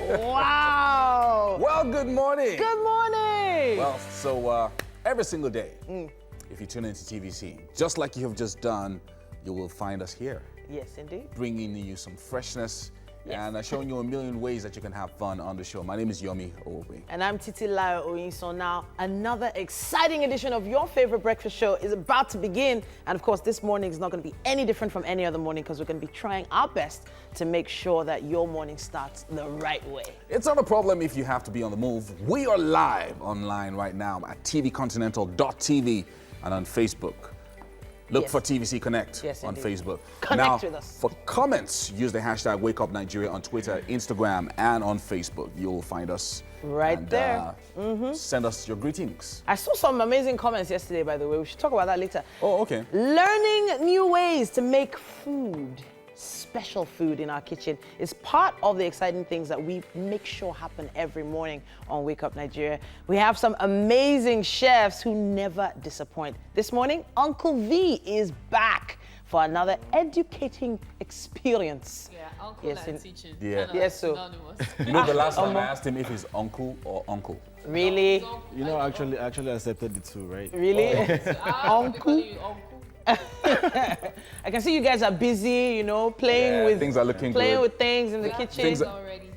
Wow. Well, good morning. Good morning. Well, so every single day, if you tune into TVC, just like you have just done, you will find us here. Yes, indeed. Bringing you some freshness and showing you a million ways that you can have fun on the show. My name is Yomi Owobi. And I'm Titi Layo Oyinso. Now, another exciting edition of your favorite breakfast show is about to begin. And of course, this morning is not going to be any different from any other morning because we're going to be trying our best to make sure that your morning starts the right way. It's not a problem if you have to be on the move. We are live online right now at tvcontinental.tv and on Facebook. Look for TVC Connect on Facebook. Connect with us. For comments, use the hashtag WakeUpNigeria on Twitter, Instagram, and on Facebook. You'll find us right there. Send us your greetings. I saw some amazing comments yesterday, by the way. We should talk about that later. Oh, okay. Learning new ways to make food, special food in our kitchen, is part of the exciting things that we make sure happen every morning on Wake Up Nigeria. We have some amazing chefs who never disappoint. This morning, Uncle V is back for another educating experience. Yeah, uncle and teaching. Yeah. Yes, so. You know, the last time I asked him if he's uncle or uncle. Really? You know, actually accepted it too, right? Really? Uncle? I can see you guys are busy, you know, playing with things are looking playing good. with things in the kitchen. Already.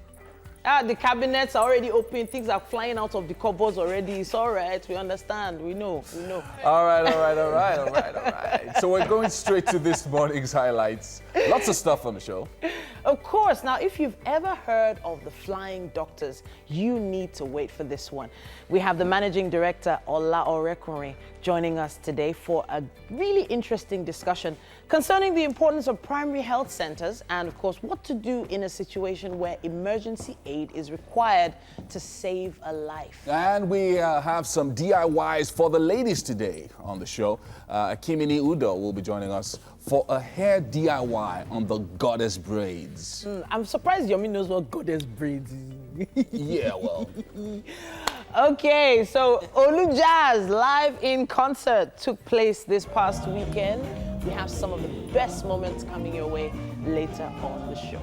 The cabinets are already open. Things are flying out of the cupboards already. It's all right. We understand. We know. All right. So we're going straight to this morning's highlights. Lots of stuff on the show. Of course. Now, if you've ever heard of the Flying Doctors, you need to wait for this one. We have the managing director, Ola Orekunrin, joining us today for a really interesting discussion concerning the importance of primary health centers and, of course, what to do in a situation where emergency aid is required to save a life. And we have some DIYs for the ladies today on the show. Kimini Udo will be joining us for a hair DIY on the goddess braids. I'm surprised Yomi knows what goddess braids is. Yeah, well. Okay, so Olu Jazz live in concert took place this past weekend. We have some of the best moments coming your way later on the show.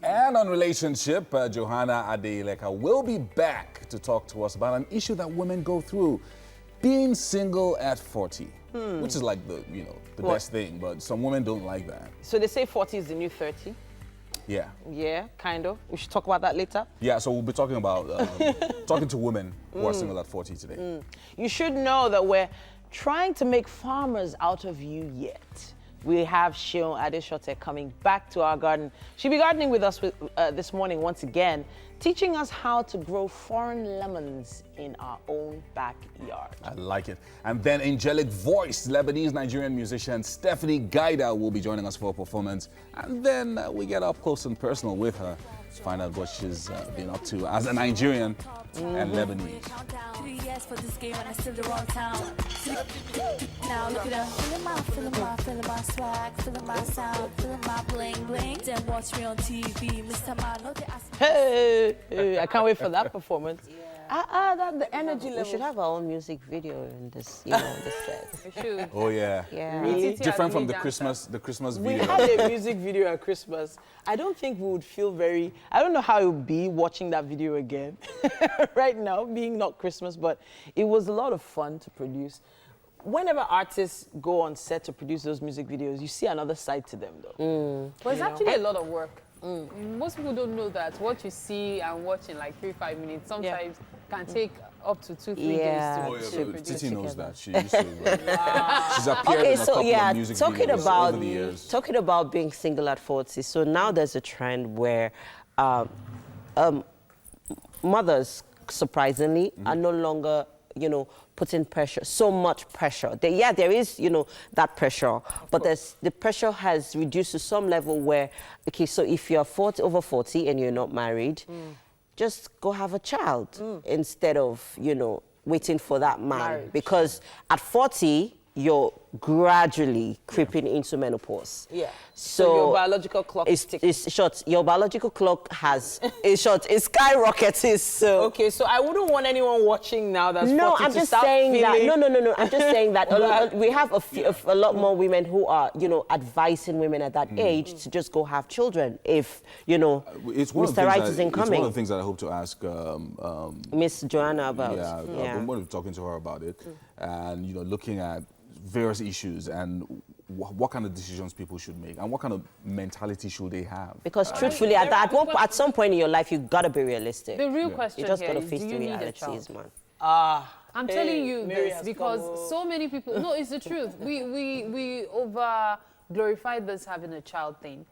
And on relationship, Johanna Adeileka will be back to talk to us about an issue that women go through, being single at 40, which is like the best thing, but some women don't like that. So they say 40 is the new 30. Yeah. Yeah, kind of. We should talk about that later. Yeah, so we'll be talking about talking to women who are single at 40 today. You should know that we're trying to make farmers out of you yet. We have Sheon Adeshote coming back to our garden. She'll be gardening with us this morning once again, teaching us how to grow foreign lemons in our own backyard. I like it. And then angelic voice, Lebanese-Nigerian musician Stephanie Gaida will be joining us for a performance. And then we get up close and personal with her to find out what she's been up to as a Nigerian and Lebanese. For this game and I still the wrong town. Now look at her. Feeling my swag, feeling my sound, feeling my bling bling. Then watch me on TV, Mr. Man. No, they ask me. Hey, I can't wait for that performance. That the energy level. We should have our own music video in this, this set. We should. Oh yeah. Yeah. Really? Different from the Christmas We video. had a music video at Christmas. I don't think we would feel I don't know how it would be watching that video again right now, being not Christmas, but it was a lot of fun to produce. Whenever artists go on set to produce those music videos, you see another side to them though. But it's actually a lot of work. Most people don't know that what you see and watch in like 3-5 minutes sometimes can take up to 2-3 days to produce. Titi knows that. She used to. She's appeared in a couple of music talking videos about over the years. talking about being single at 40. So now there's a trend where mothers, surprisingly, are no longer, putting so much pressure. There is, that pressure, but the pressure has reduced to some level where, okay, so if you're over 40 and you're not married, just go have a child instead of, waiting for that man. Marriage. Because at 40, you're gradually creeping into menopause. Yeah. So your biological clock is ticking. It's short. Your biological clock has, it's short, it's skyrocketed. So. Okay, so I wouldn't want anyone watching now that's No, 40 I'm to just start saying that. feeling- No. I'm just saying that we have a lot more women who are, advising women at that age to just go have children if, It's one of the Mr. things Right that- isn't It's coming. one of the things that I hope to ask Miss Joanna about. Yeah, I'm going to be talking to her about it, and looking at various issues and what kind of decisions people should make and what kind of mentality should they have. Because truthfully, at some point in your life, you gotta be realistic. The real question You just here gotta is, face do the you need a realities, child? man. I'm telling you Mary this has because come. so many people. No, it's the truth. We over glorify this having a child thing.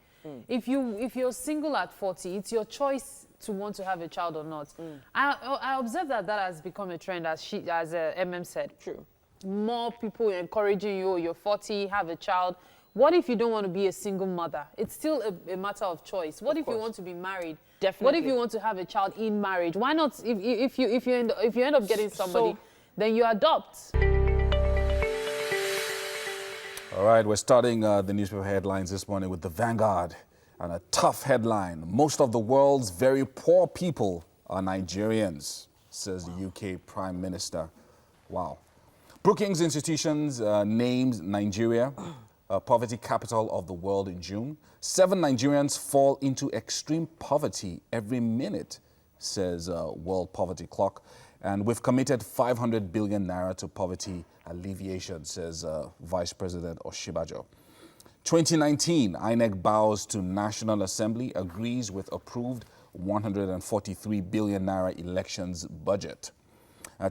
If you're single at 40, it's your choice to want to have a child or not. I observe that has become a trend, as MM said. True. More people encouraging you. You're 40, have a child. What if you don't want to be a single mother? It's still a matter of choice. What if you want to be married? Definitely. What if you want to have a child in marriage? Why not? If you end up getting somebody, then you adopt. All right, we're starting the newspaper headlines this morning with the Vanguard and a tough headline. Most of the world's very poor people are Nigerians, says the UK Prime Minister. Wow. Brookings Institutions named Nigeria poverty capital of the world in June. 7 Nigerians fall into extreme poverty every minute, says World Poverty Clock. And we've committed 500 billion naira to poverty alleviation, says Vice President Oshibajo. 2019, INEC bows to National Assembly, agrees with approved 143 billion naira elections budget.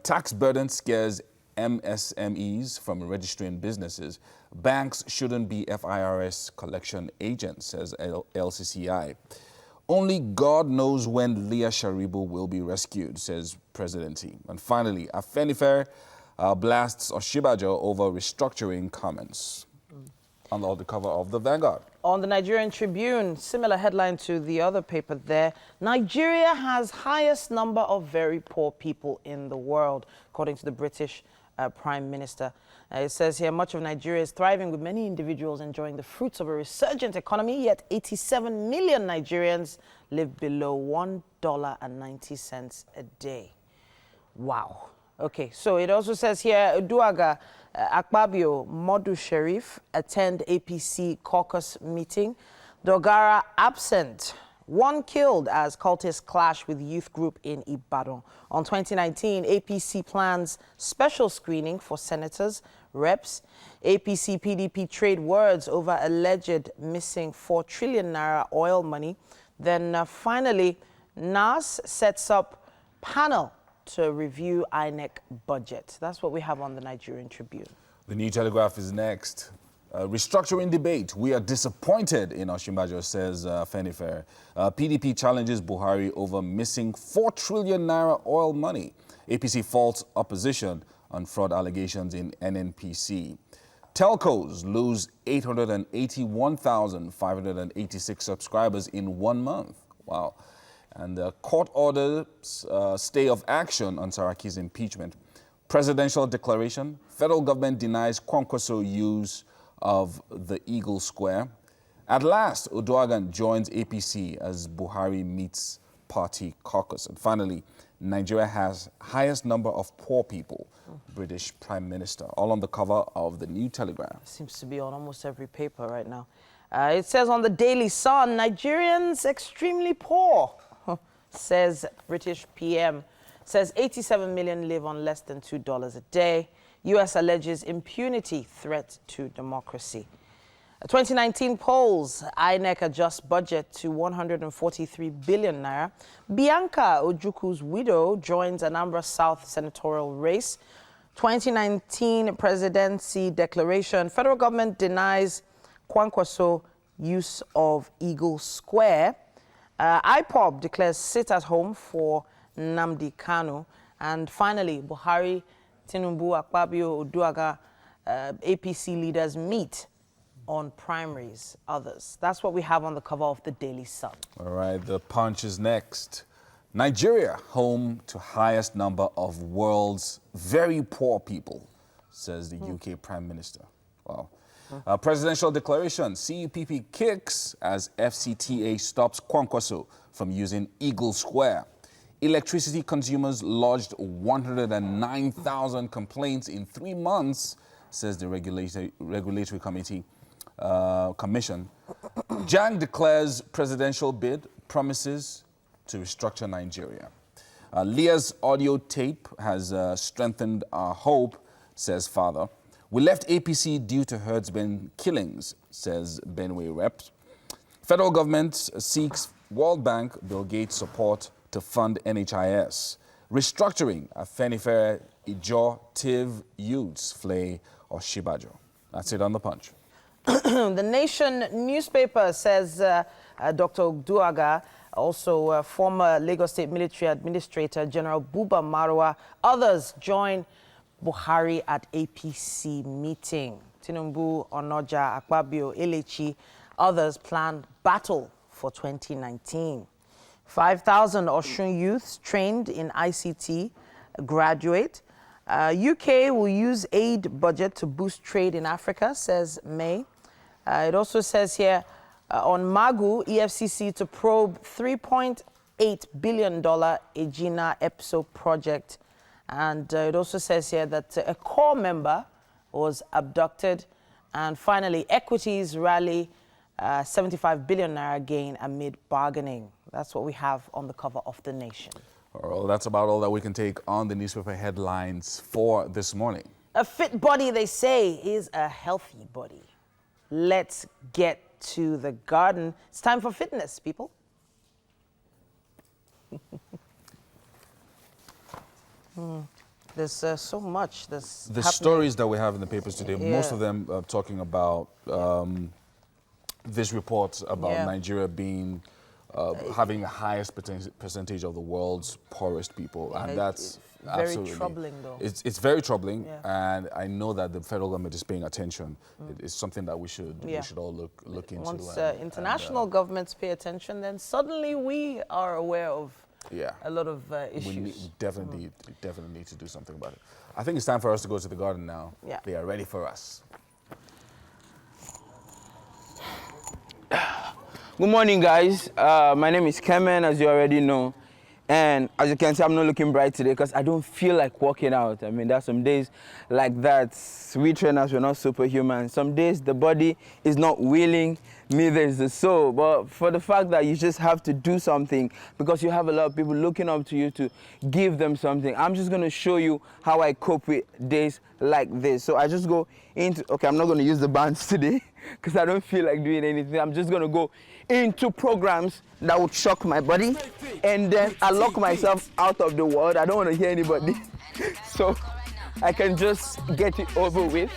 Tax burden scares MSMEs from registering businesses. Banks shouldn't be FIRS collection agents, says LCCI. Only God knows when Leah Sharibu will be rescued, says President T. And finally, Afenifere blasts Oshibajo over restructuring comments. On the cover of the Vanguard. On the Nigerian Tribune, similar headline to the other paper there, Nigeria has highest number of very poor people in the world, according to the British Prime Minister. It says here, much of Nigeria is thriving with many individuals enjoying the fruits of a resurgent economy, yet 87 million Nigerians live below $1.90 a day. Wow. Okay, so it also says here, Uduaga, Akpabio, Modu Sharif attend APC caucus meeting. Dogara absent. 1 killed as cultists clash with youth group in Ibadan. On 2019, APC plans special screening for senators, reps. APC PDP trade words over alleged missing 4 trillion naira oil money. Then finally, NAS sets up panel to review INEC budget. That's what we have on the Nigerian Tribune. The New Telegraph is next. Restructuring debate. We are disappointed in Oshibajo, says Afenifere. PDP challenges Buhari over missing 4 trillion naira oil money. APC faults opposition on fraud allegations in NNPC. Telcos lose 881,586 subscribers in 1 month. Wow. And the court orders stay of action on Saraki's impeachment. Presidential declaration. Federal government denies Kwankwaso use of the Eagle Square. At last, Oduagan joins APC as Buhari meets party caucus. And finally, Nigeria has highest number of poor people. British Prime Minister. All on the cover of the New Telegraph. Seems to be on almost every paper right now. It says on the Daily Sun, Nigerians extremely poor, says British PM. Says 87 million live on less than $2 a day. U.S. alleges impunity threat to democracy. 2019 polls, INEC adjusts budget to 143 billion naira. Bianca Ojukwu's widow joins Anambra South senatorial race. 2019 presidency declaration, federal government denies Kwankwaso use of Eagle Square. IPOB declares sit at home for Nnamdi Kanu. And finally, Buhari, Tinubu, Akpabio, Oduaga, APC leaders meet on primaries, others. That's what we have on the cover of the Daily Sun. All right, the Punch is next. Nigeria, home to highest number of world's very poor people, says the UK Prime Minister. Wow. Presidential declaration, CUPP kicks as FCTA stops Kwankwaso from using Eagle Square. Electricity consumers lodged 109,000 complaints in 3 months, says the regulatory commission. Jang declares presidential bid, promises to restructure Nigeria. Leah's audio tape has strengthened our hope, says father. We left APC due to herdsmen killings, says Benue rep. Federal government seeks World Bank, Bill Gates support to fund NHIS. Restructuring Afenifere, Ijo, Tiv, Youths, Flay, or Shibajo. That's it on the punch. The Nation newspaper says Dr. Ogduaga, also former Lagos State Military Administrator General Buba Marwa, others join Buhari at APC meeting. Tinubu, Onoja, Akpabio, Elechi, others plan battle for 2019. 5,000 Osun youths trained in ICT graduate. UK will use aid budget to boost trade in Africa, says May. It also says here, on Magu, EFCC to probe $3.8 billion Egina EPSO project. And it also says here that a core member was abducted. And finally, equities rally 75 billion naira gain amid bargaining. That's what we have on the cover of The Nation. Well, that's about all that we can take on the newspaper headlines for this morning. A fit body, they say, is a healthy body. Let's get to the garden. It's time for fitness, people. There's so much that's The happening. stories that we have in the papers today, Yeah. most of them talking about this report about Yeah. Nigeria being having the highest percentage of the world's poorest people, and that's very absolutely troubling, though. It's very troubling, Yeah. and I know that the federal government is paying attention. It's something that we should all look into. Once and, international governments pay attention, then suddenly we are aware of yeah. a lot of issues. We definitely need to do something about it. I think it's time for us to go to the garden now. Yeah. They are ready for us. Good morning, guys. My name is Kemen, as you already know. And as you can see, I'm not looking bright today because I don't feel like working out. I mean, there's some days like that. We trainers, we're not superhuman. Some days the body is not willing, neither is the soul. But for the fact that you just have to do something because you have a lot of people looking up to you to give them something, I'm just going to show you how I cope with days like this. So I just go into, okay, I'm not going to use the bands today because I don't feel like doing anything. I'm just going to go into programs that would shock my body, and then I lock myself out of the world. I don't want to hear anybody. So I can just get it over with.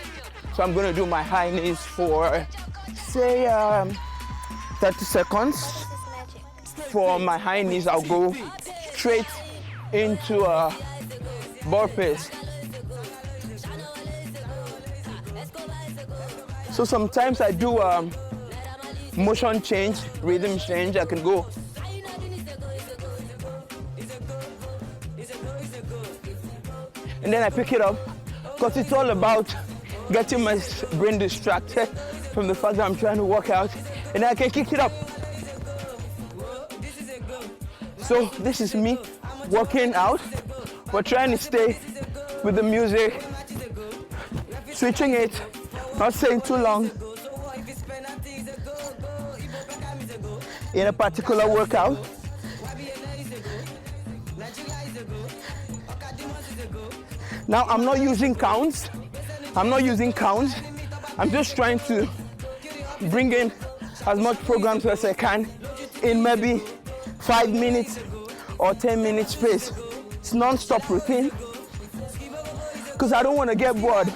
So I'm going to do my high knees for, say, 30 seconds. For my high knees, I'll go straight into burpees. So sometimes I do motion change, rhythm change. I can go. And then I pick it up because it's all about getting my brain distracted from the fact that I'm trying to work out, and I can kick it up. So this is me working out. We're trying to stay with the music, switching it, not staying too long in a particular workout. Now I'm not using counts. I'm just trying to bring in as much programs as I can in maybe 5 minutes or 10 minutes space. It's non-stop routine because I don't want to get bored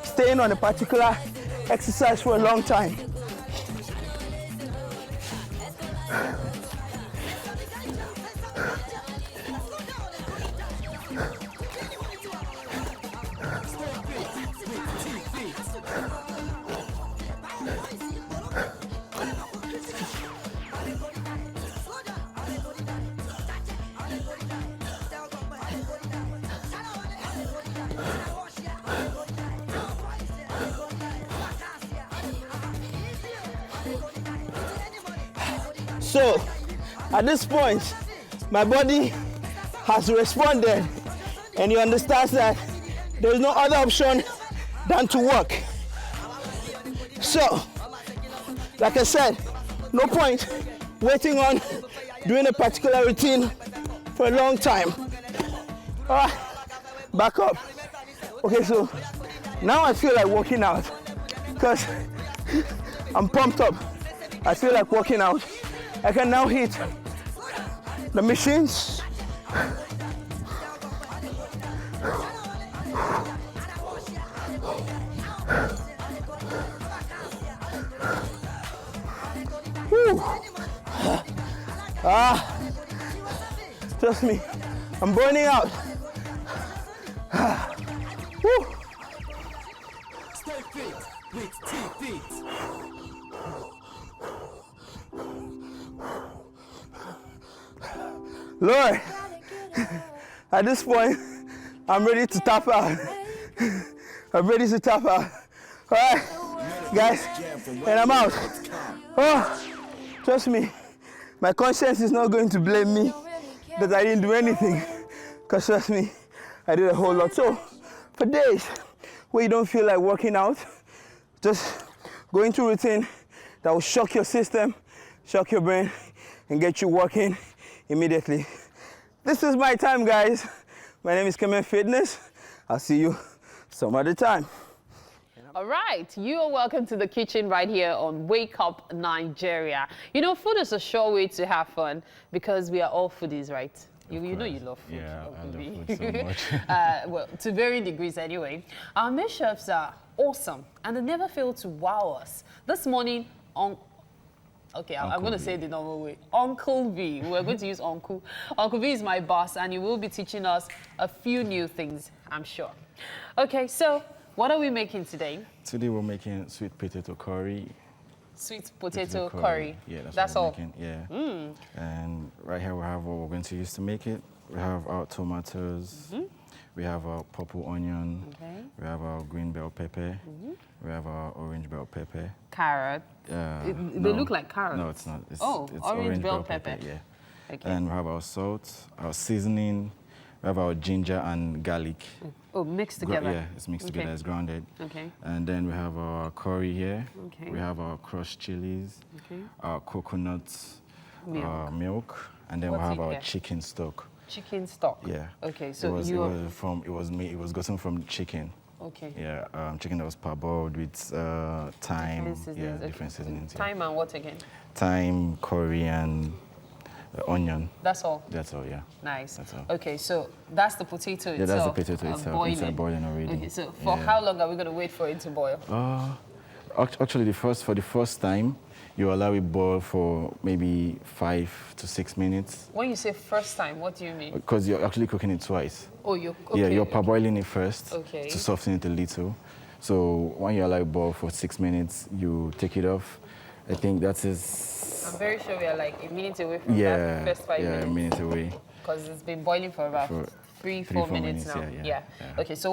staying on a particular exercise for a long time. So, at this point, my body has responded, and you understand that there is no other option than to work. So, like I said, no point waiting on doing a particular routine for a long time. All right, back up. Okay, so now I feel like working out because I'm pumped up. I feel like working out. I can now hit the machines. Whew. Trust me, I'm burning out. Whew. Stay fit with T-Fit. Lord, at this point, I'm ready to tap out. I'm ready to tap out. All right, guys, and I'm out. Oh, trust me, my conscience is not going to blame me that I didn't do anything. Because trust me, I did a whole lot. So, for days where you don't feel like working out, just go into routine that will shock your system, shock your brain, and get you working immediately. This is my time, guys. My name is Kemen Fitness. I'll see you some other time. All right, you are welcome to the kitchen right here on Wake Up Nigeria. You know, food is a sure way to have fun because we are all foodies, right? You know you love food. Yeah, I love obviously. food so much. Well, to varying degrees anyway. Our main chefs are awesome and they never fail to wow us. This morning on... Okay, I'm going to say it the normal way. Uncle V. We're going to use Uncle. Uncle V is my boss and he will be teaching us a few new things, I'm sure. Okay, so what are we making today? Today we're making sweet potato curry. Sweet potato curry. Yeah, That's what all. we're making. Yeah. And right here we have what we're going to use to make it. We have our tomatoes. We have our purple onion. Okay. We have our green bell pepper. We have our orange bell pepper. Carrot. They No. look like carrots. No, it's not. It's, Oh, it's orange bell pepper. Yeah. Okay. And we have our salt, our seasoning. We have our ginger and garlic. Oh, mixed together. Yeah, it's mixed together. It's grounded. Okay. And then we have our curry here. Okay. We have our crushed chilies. Okay. Our coconut milk. And then What's we have in our here? chicken stock. Chicken stock. Yeah. Okay, so it was gotten from chicken. Okay. Yeah, chicken that was parboiled with thyme. Different seasonings, okay. Different seasonings. Yeah. Thyme and what again? Thyme, curry, and onion. That's all. That's all. Yeah. Nice. That's all. Okay, so that's the potato itself. Yeah, that's the potato itself. Boiling. It's boiling already. Okay, so for Yeah. how long are we going to wait for it to boil? Actually, for the first time, you allow it boil for maybe 5 to 6 minutes When you say first time, what do you mean? because you're actually cooking it twice. Oh, you're okay. Yeah, you're okay. parboiling it first Okay. to soften it a little. So when you allow it boil for 6 minutes, you take it off. I think that is. I'm very sure we are like a minute away from Yeah, that first 5 yeah, minutes. a minute away. Because it's been boiling for about For 3-4 minutes now. yeah. Okay, so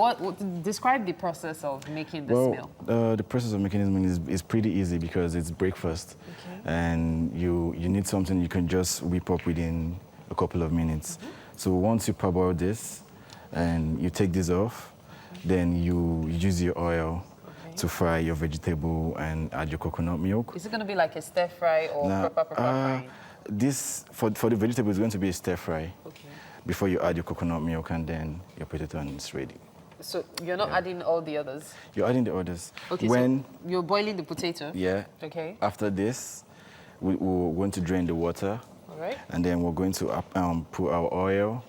describe the process of making this meal. Well, the process of making this meal is pretty easy because it's breakfast. And you need something you can just whip up within a couple of minutes. So once you parboil this and you take this off, then you use your oil to fry your vegetable and add your coconut milk. Is it going to be like a stir fry or proper frying? This, for the vegetable, is going to be a stir fry. Okay. Before you add your coconut milk and then your potato and it's ready. So you're not adding all the others? You're adding the others. Okay, when, so you're boiling the potato? yeah. Okay. After this, we're going to drain the water. All right. And then we're going to put our oil,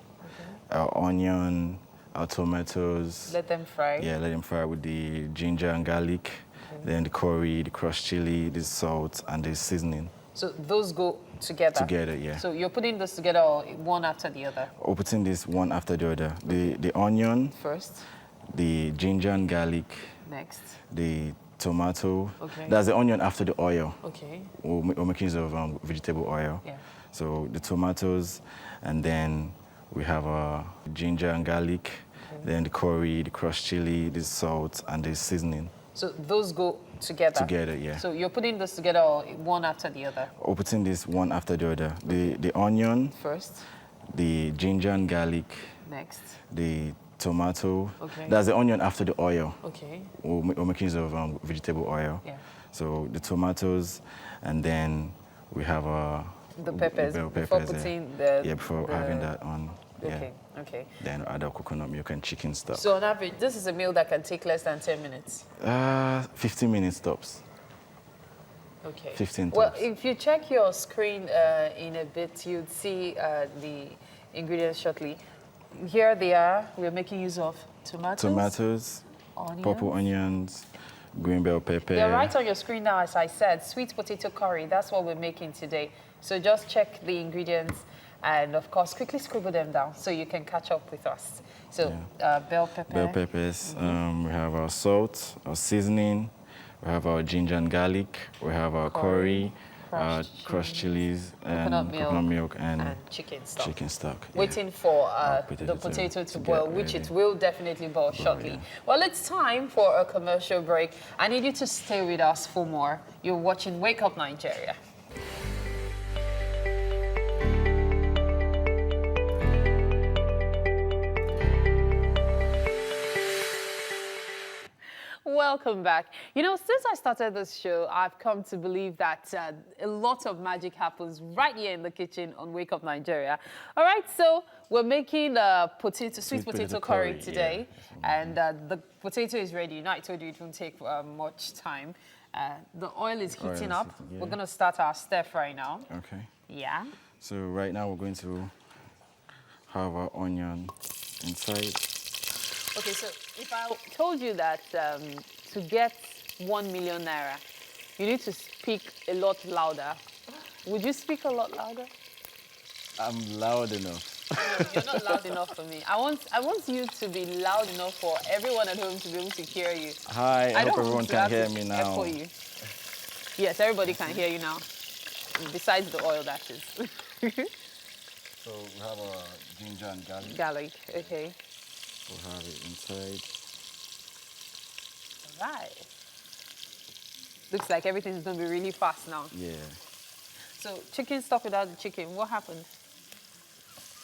our onion, our tomatoes. Let them fry? Yeah, let them fry with the ginger and garlic, then the curry, the crushed chili, the salt, and the seasoning. So those go together? Together, yeah. So you're putting this together or one after the other? We're putting this one after the other. The onion, First, the ginger and garlic, next. the tomato. Okay. That's the onion after the oil. Okay. We're making use of vegetable oil. Yeah. So the tomatoes, and then we have ginger and garlic, then the curry, the crushed chili, the salt, and the seasoning. So those go together? Together, yeah. So you're putting this together or one after the other? We're putting this one after the other. The onion, First, the ginger and garlic, next. the tomato. Okay. That's the onion after the oil. Okay. We're making use of vegetable oil. Yeah. So the tomatoes, and then we have The peppers, bell before peppers, putting the... yeah, before having that on. Yeah. Okay, okay. Then add our coconut milk and chicken stock. So on average, this is a meal that can take less than 10 minutes. 15 minutes tops. Okay. 15 Well, tops. if you check your screen in a bit, you'd see the ingredients shortly. Here they are. We're making use of Tomatoes, onions. purple onions, green bell pepper. They're right on your screen now, as I said. Sweet potato curry, that's what we're making today. So just check the ingredients and, of course, quickly scribble them down so you can catch up with us. So, bell pepper. Bell peppers. We have our salt, our seasoning. We have our ginger and garlic. We have our curry, crushed chilies, and coconut milk and chicken stock. Chicken stock. Yeah. Waiting for Potato the potato to get boil, which ready. it will definitely boil shortly. yeah. Well, it's time for a commercial break. I need you to stay with us for more. You're watching Wake Up Nigeria. Welcome back. You know, since I started this show, I've come to believe that a lot of magic happens right here in the kitchen on Wake Up Nigeria. All right, so we're making sweet potato curry today, and the potato is ready. You know, I told you it won't take much time. The oil is heating up. Yeah. We're going to start our stir fry now. Okay. Yeah. So right now we're going to have our onion inside. Okay, so if I told you that to get 1 million naira, you need to speak a lot louder, would you speak a lot louder? I'm loud enough. No, you're not loud enough for me. I want you to be loud enough for everyone at home to be able to hear you. Hi, I hope don't everyone want to can have hear to me now. echo you. Yes, everybody can hear you now. Besides the oil, that is. So we have our ginger and garlic. Garlic, okay. We'll have it inside. Right. Looks like everything's going to be really fast now. Yeah. So chicken stock without the chicken, what happened?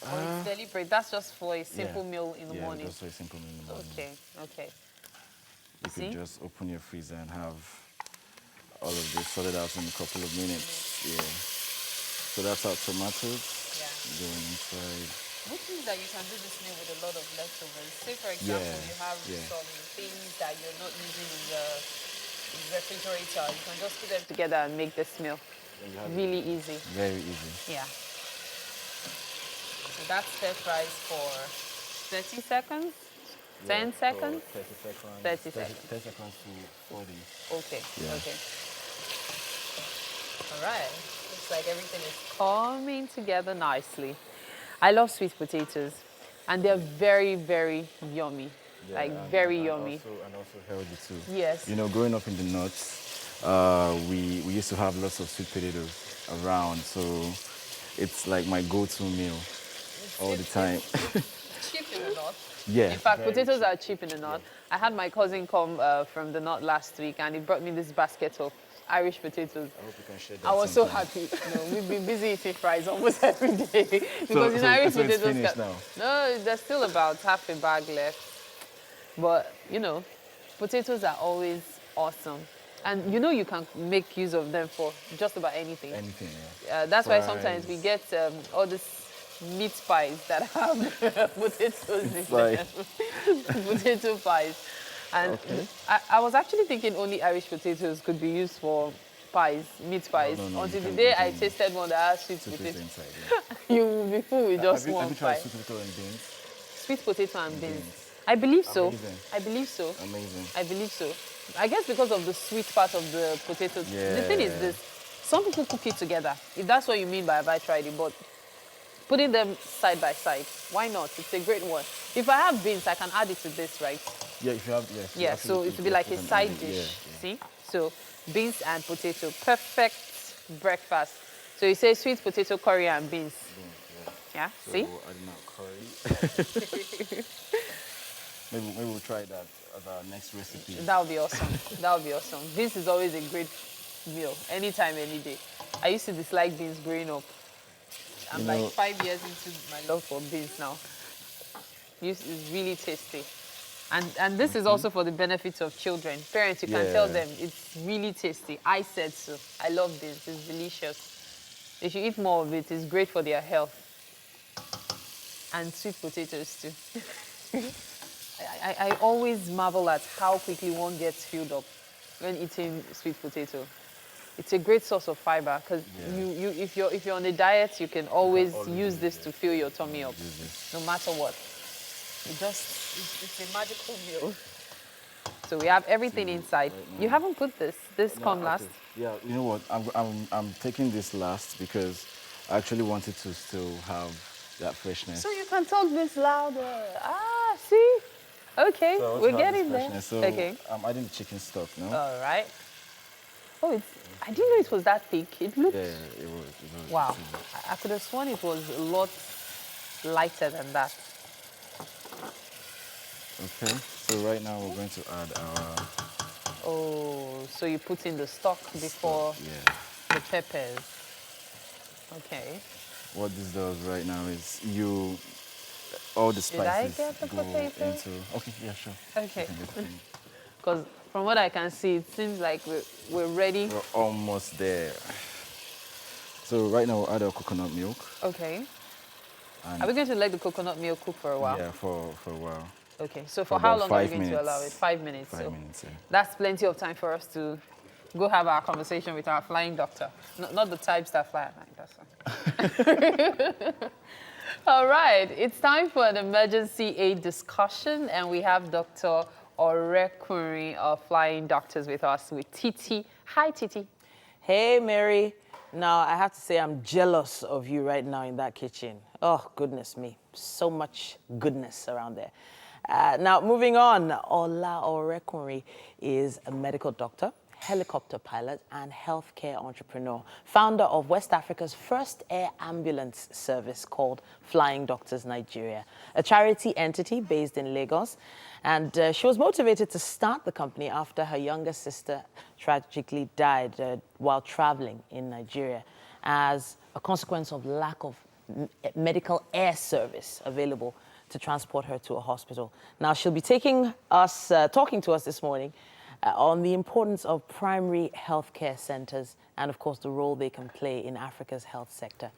Or it's deliberate. That's just for a simple meal in the morning. Yeah, just for a simple meal in the morning. Okay, okay. You See? could just open your freezer and have all of this sorted out in a couple of minutes. Yeah. So that's our tomatoes going inside. Which means that you can do this meal with a lot of leftovers. Say, for example, you have some things that you're not using in the refrigerator. You can just put them together and make this meal. Really easy. Very easy. Yeah. So that stir fries for 30 seconds? 10 seconds? 30 seconds. 30 seconds. 30 seconds to 40. Okay, Yeah. okay. All right. Looks like everything is coming together nicely. I love sweet potatoes, and they're very, very yummy. Very yummy. And also healthy too. Yes. You know, growing up in the north, we used to have lots of sweet potatoes around, so it's like my go-to meal all the time. Cheap in the north. Yeah. In fact, potatoes are cheap in the north. I had my cousin come from the north last week, and he brought me this basket of Irish potatoes. I hope you can share that. I was so sometime. happy. We've been busy eating fries almost every day because in Irish so it's potatoes. finished now? No, there's still about half a bag left. But you know, potatoes are always awesome, and you know you can make use of them for just about anything. Anything, yeah. That's why Fries. sometimes we get all these meat pies that have potatoes in Like- them. Potato pies. And I was actually thinking only Irish potatoes could be used for pies, meat pies, no, until you the can- day you I can- tasted one that has sweet Sweet potato. potato inside, yeah. You will be full with just have one you tried pie. sweet potato and beans? Sweet potato and beans. I believe so. Amazing. I believe so. Amazing. I believe so. I guess because of the sweet part of the potatoes. The thing is Yeah. this, some people cook it together. If that's what you mean by have I tried it, but putting them side by side, why not? It's a great one. If I have beans, I can add it to this, right? Yeah, if you have, yes. Yeah, so it will be like a side dish. See? So beans and potato, perfect breakfast. So you say sweet potato curry and beans. Yeah, So see? adding out curry. maybe we'll try that as our next recipe. That would be awesome. That would be awesome. Beans is always a great meal, anytime, any day. I used to dislike beans growing up. I'm like 5 years into my love for beans now. It's really tasty. And this is also for the benefit of children. Parents, you can tell them it's really tasty. I said so. I love beans. It's delicious. They should eat more of it. It's great for their health. And sweet potatoes too. I always marvel at how quickly one gets filled up when eating sweet potato. It's a great source of fiber because if you're on a diet, you can always use this to fill your tummy up, no matter what. It's a magical meal. So we have everything inside. You haven't put this. This come last. Yeah, you know what? I'm taking this last because I actually wanted to still have that freshness. So you can talk this louder. Ah, see? Okay, So I want we're to have this getting there. freshness. So Okay. I'm adding the chicken stock, no? All right. Oh, I didn't know it was that thick. It looked. Yeah, it was. Wow. I could have sworn it was a lot lighter than that. Okay, so right now we're going to add our... Oh, so you put in the stock before the peppers. Okay. What this does right now is all the spices Did I get the go potato? into... Okay, yeah, sure. Okay. You can get it. Because from what I can see, it seems like we're ready. We're almost there. So right now we'll add our coconut milk. Okay. And Are we going to let the coconut milk cook for a while? Yeah, for a while. Okay, so For for how about long are we 5 going to allow it? minutes. 5 minutes. 5 so minutes, yeah. That's plenty of time for us to go have our conversation with our flying doctor. Not the types that fly at night, that's all. All right, it's time for an emergency aid discussion, and we have Dr. Orekunrin of Flying Doctors with us with Titi. Hi, Titi. Hey, Mary. Now, I have to say I'm jealous of you right now in that kitchen. Oh, goodness me. So much goodness around there. Now, moving on, Ola Orekunrin is a medical doctor, helicopter pilot, and healthcare entrepreneur, founder of West Africa's first air ambulance service called Flying Doctors Nigeria, a charity entity based in Lagos. And she was motivated to start the company after her younger sister tragically died while traveling in Nigeria as a consequence of lack of medical air service available to transport her to a hospital. Now, she'll be talking to us this morning on the importance of primary healthcare centers and, of course, the role they can play in Africa's health sector,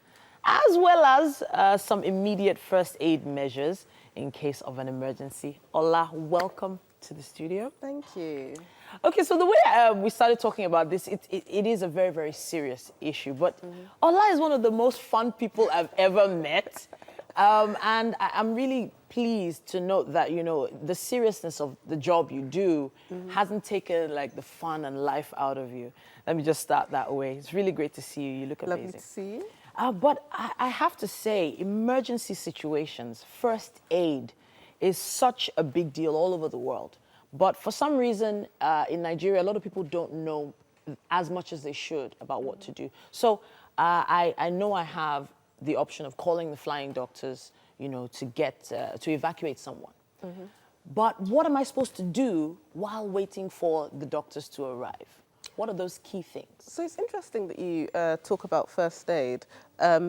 as well as some immediate first aid measures in case of an emergency. Ola, welcome to the studio. Thank you. Okay, so the way we started talking about this, it is a very, very serious issue, but Ola is one of the most fun people I've ever met. And I'm really pleased to note that, you know, the seriousness of the job you do hasn't taken like the fun and life out of you. Let me just start that way. It's really great to see you. You look amazing. Lovely to see you. But I have to say, emergency situations, first aid is such a big deal all over the world. But for some reason, in Nigeria, a lot of people don't know as much as they should about what to do. So I know I have the option of calling the flying doctors, you know, to evacuate someone. But what am I supposed to do while waiting for the doctors to arrive? What are those key things? So it's interesting that you talk about first aid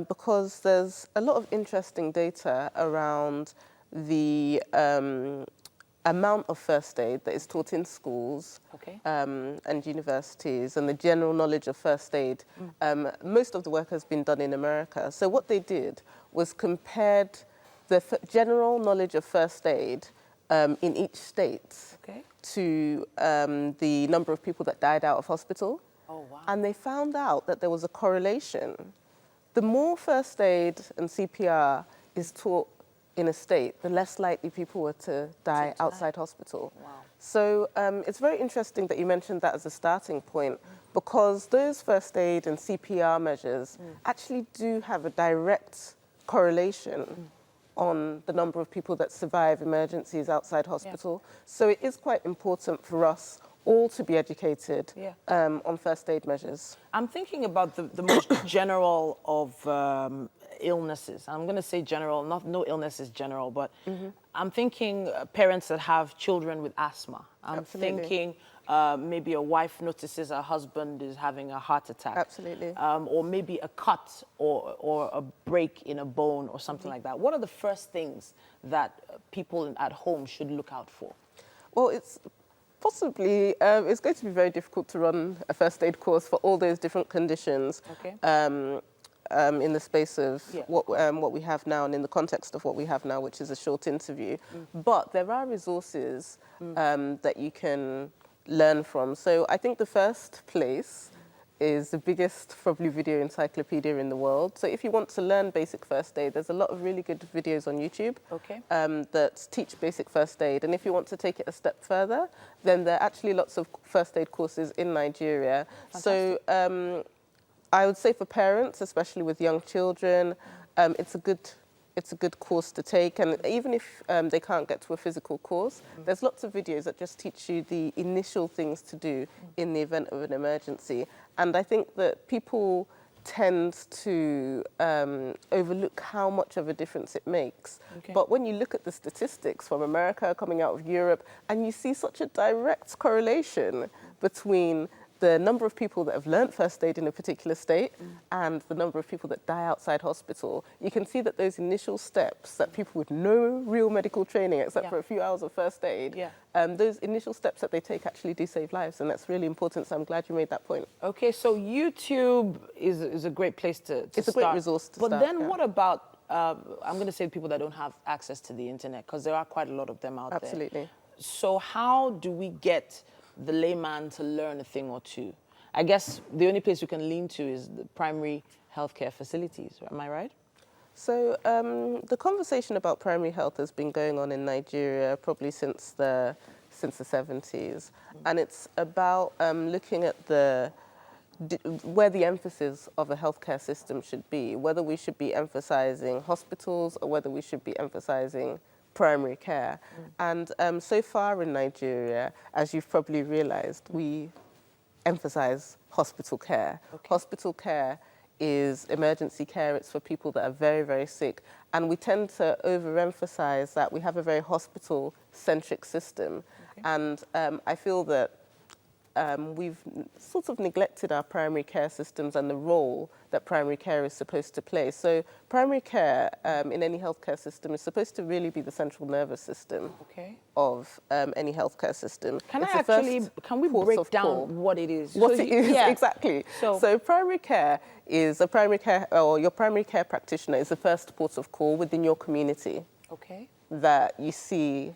because there's a lot of interesting data around the amount of first aid that is taught in schools and universities and the general knowledge of first aid. Most of the work has been done in America. So what they did was compared the general knowledge of first aid in each state to the number of people that died out of hospital. Oh, wow. And they found out that there was a correlation. The more first aid and CPR is taught in a state, the less likely people were to die outside hospital. Wow. So it's very interesting that you mentioned that as a starting point because those first aid and CPR measures actually do have a direct correlation on the number of people that survive emergencies outside hospital. So it is quite important for us all to be educated on first aid measures. I'm thinking about the most general of illnesses, I'm going to say general, not no illness is general, but I'm thinking parents that have children with asthma. I'm Absolutely. thinking maybe a wife notices her husband is having a heart attack. Absolutely. Or maybe a cut or a break in a bone or something like that. What are the first things that people at home should look out for? Well, it's possibly, it's going to be very difficult to run a first aid course for all those different conditions. Okay. In the space of Yeah. what we have now and in the context of what we have now, which is a short interview. But there are resources that you can learn from. So I think the first place is the biggest probably video encyclopedia in the world. So if you want to learn basic first aid, there's a lot of really good videos on YouTube Okay. that teach basic first aid. And if you want to take it a step further, then there are actually lots of first aid courses in Nigeria. So I would say for parents, especially with young children, it's a good course to take. And even if they can't get to a physical course, there's lots of videos that just teach you the initial things to do in the event of an emergency. And I think that people tend to overlook how much of a difference it makes. Okay. But when you look at the statistics from America coming out of Europe, and you see such a direct correlation between the number of people that have learnt first aid in a particular state and the number of people that die outside hospital, you can see that those initial steps that people with no real medical training, except for a few hours of first aid, those initial steps that they take actually do save lives, and that's really important, so I'm glad you made that point. Okay, so YouTube is a great place to It's start. a great resource to but start, then yeah. what about, I'm going to say people that don't have access to the internet, because there are quite a lot of them out there. Absolutely. So how do we get the layman to learn a thing or two? I guess the only place we can lean to is the primary healthcare facilities, am I right? So the conversation about primary health has been going on in Nigeria probably since the 70s, and it's about looking at where the emphasis of a healthcare system should be, whether we should be emphasizing hospitals or whether we should be emphasizing primary care. And so far in Nigeria, as you've probably realized, we emphasize hospital care. Okay. Hospital care is emergency care. It's for people that are very, very sick. And we tend to overemphasize that we have a very hospital-centric system. Okay. And I feel that we've sort of neglected our primary care systems and the role that primary care is supposed to play. So primary care in any healthcare system is supposed to really be the central nervous system of any healthcare system. Can we break down what it is? What it is, exactly. So primary care is your primary care practitioner is the first port of call within your community. Okay. That you see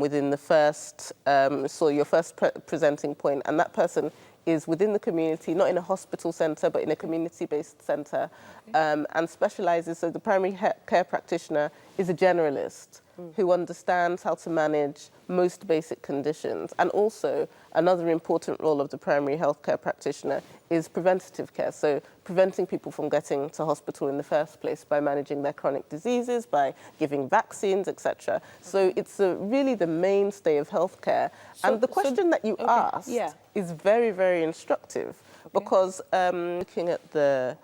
within the first, your first presenting point, and that person is within the community, not in a hospital centre, but in a community-based centre, and specialises. So the primary care practitioner is a generalist who understands how to manage most basic conditions. And also, another important role of the primary healthcare practitioner is preventative care. So preventing people from getting to hospital in the first place by managing their chronic diseases, by giving vaccines, etc. So it's really the mainstay of healthcare. And the question that you asked is very, very instructive because looking at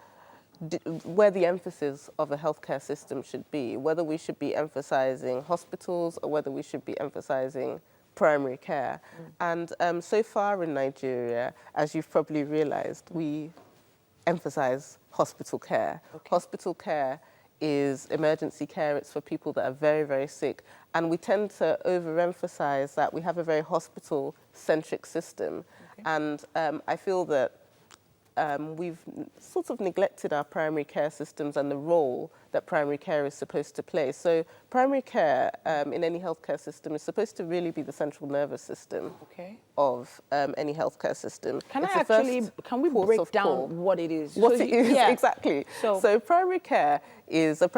where the emphasis of a healthcare system should be, whether we should be emphasizing hospitals or whether we should be emphasizing primary care. And so far in Nigeria, as you've probably realized, we emphasize hospital care. Hospital care is emergency care. It's for people that are very, very sick. And we tend to overemphasize that we have a very hospital-centric system. And I feel that we've sort of neglected our primary care systems and the role that primary care is supposed to play. So primary care in any healthcare system is supposed to really be the central nervous system of any healthcare system. Can we break down what it is? What it is, exactly. So primary care is your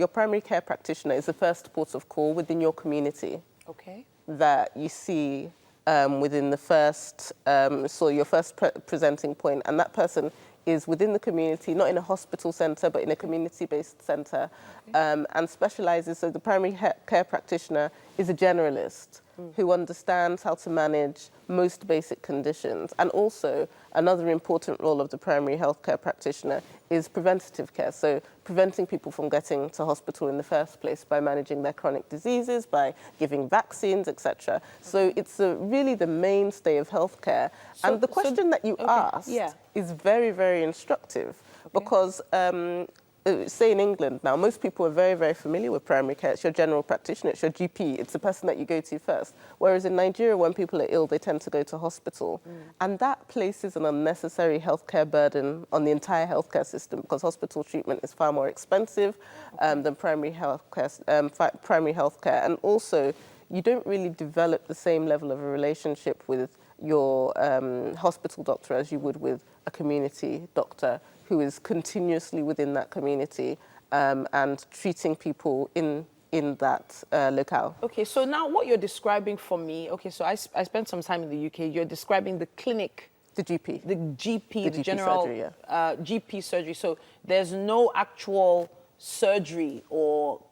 primary care practitioner is the first port of call within your community. That you see within the first, your first presenting point, and that person is within the community, not in a hospital centre, but in a community-based centre, and specialises. So the primary care practitioner is a generalist who understands how to manage most basic conditions. And also, another important role of the primary healthcare practitioner is preventative care. So preventing people from getting to hospital in the first place by managing their chronic diseases, by giving vaccines, etc. So it's really the mainstay of healthcare. And the question that you asked is very, very instructive because say in England now, most people are very, very familiar with primary care. It's your general practitioner, it's your GP, it's the person that you go to first. Whereas in Nigeria, when people are ill, they tend to go to hospital. And that places an unnecessary healthcare burden on the entire healthcare system because hospital treatment is far more expensive than primary healthcare. And also, you don't really develop the same level of a relationship with your hospital doctor as you would with a community doctor who is continuously within that community and treating people in that locale. Okay, so now what you're describing for me, okay, so I spent some time in the UK, you're describing the clinic. The GP. The GP, the GP general surgery, GP surgery. So there's no actual surgery or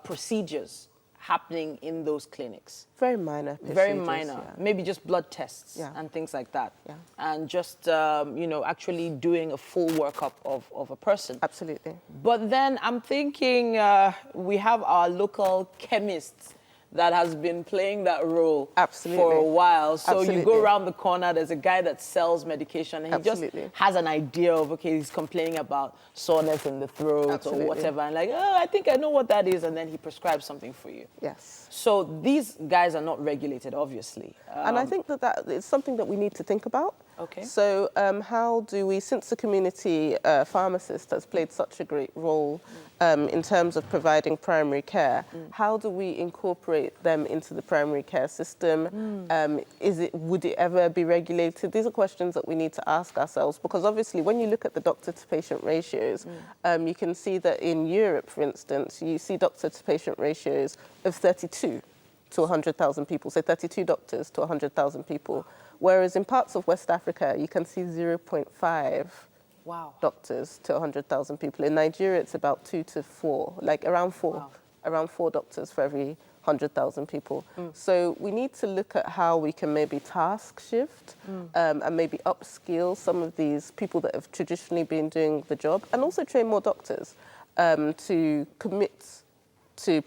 procedures happening in those clinics. Very minor procedures. Very minor. Maybe just blood tests and things like that. And just, you know, actually doing a full workup of a person. Absolutely. But then I'm thinking we have our local chemists that has been playing that role for a while. So you go around the corner, there's a guy that sells medication and he just has an idea of, okay, he's complaining about soreness in the throat or whatever. And like, oh, I think I know what that is. And then he prescribes something for you. Yes. So these guys are not regulated, obviously. And I think that is something that we need to think about. Okay. So how do we, since the community pharmacist has played such a great role in terms of providing primary care, how do we incorporate them into the primary care system? Would it ever be regulated? These are questions that we need to ask ourselves because obviously when you look at the doctor-to-patient ratios, you can see that in Europe, for instance, you see doctor-to-patient ratios of 32 to 100,000 people, so 32 doctors to 100,000 people. Whereas in parts of West Africa, you can see 0.5 doctors to 100,000 people. In Nigeria, it's about 2 to 4, like around 4, around 4 doctors for every 100,000 people. So we need to look at how we can maybe task shift and maybe upskill some of these people that have traditionally been doing the job and also train more doctors to commit to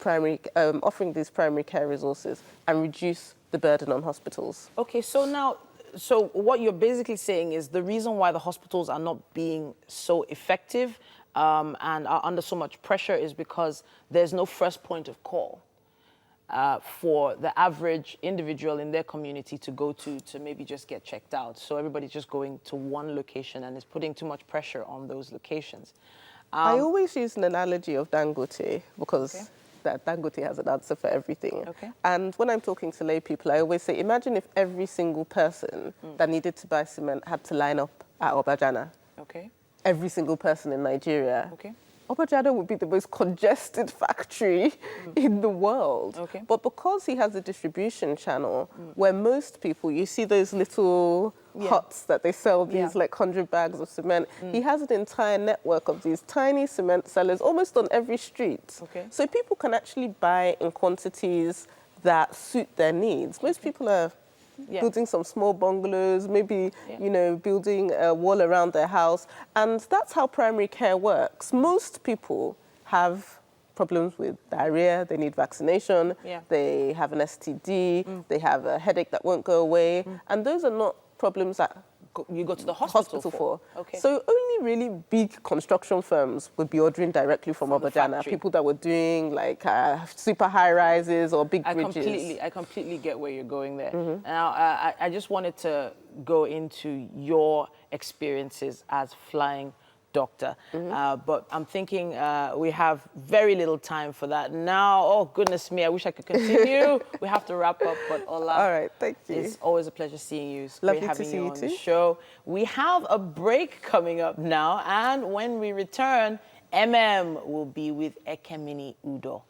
offering these primary care resources and reduce the burden on hospitals. Okay, so now, so what you're basically saying is the reason why the hospitals are not being so effective and are under so much pressure is because there's no first point of call for the average individual in their community to go to maybe just get checked out. So everybody's just going to one location and is putting too much pressure on those locations. I always use an analogy of Dangote because that Dangote has an answer for everything. And when I'm talking to lay people, I always say, imagine if every single person that needed to buy cement had to line up at Obajana. Every single person in Nigeria. Obajana would be the most congested factory in the world. But because he has a distribution channel where most people, you see those little huts that they sell these like 100 bags of cement, he has an entire network of these tiny cement sellers almost on every street. So people can actually buy in quantities that suit their needs. Most people are building some small bungalows, maybe, you know, building a wall around their house. And that's how primary care works. Most people have problems with diarrhea, they need vaccination, they have an STD, they have a headache that won't go away. And those are not problems that you go to the hospital for. So only really big construction firms would be ordering directly from Obajana. People that were doing like super high rises or big bridges. I completely get where you're going there. Now, I just wanted to go into your experiences as flying doctor. But I'm thinking we have very little time for that now. Oh, goodness me, I wish I could continue. We have to wrap up, but Ola. All right, thank you. It's always a pleasure seeing you. It's Lovely great having to see you you on too. the show. We have a break coming up now, and when we return, will be with Ekemini Udo.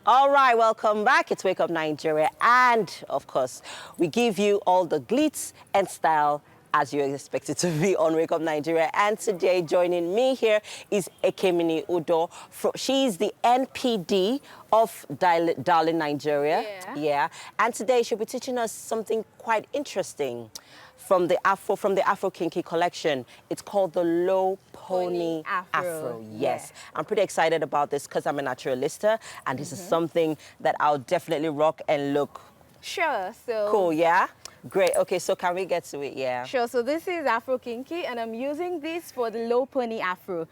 All right, welcome back. It's Wake Up Nigeria. And, of course, we give you all the glitz and style as you're expected to be on Wake Up Nigeria. And today joining me here is Ekemini Udo. She's the NPD of Darling Nigeria. Yeah. And today she'll be teaching us something quite interesting from the Afro Kinky collection. It's called the Low Pony Afro. Yes. I'm pretty excited about this because I'm a naturalista, and this is something that I'll definitely rock and look. Sure. So Cool, yeah? Great. Okay, so can we get to it? Yeah. Sure. So this is Afro Kinky, and I'm using this for the low pony afro.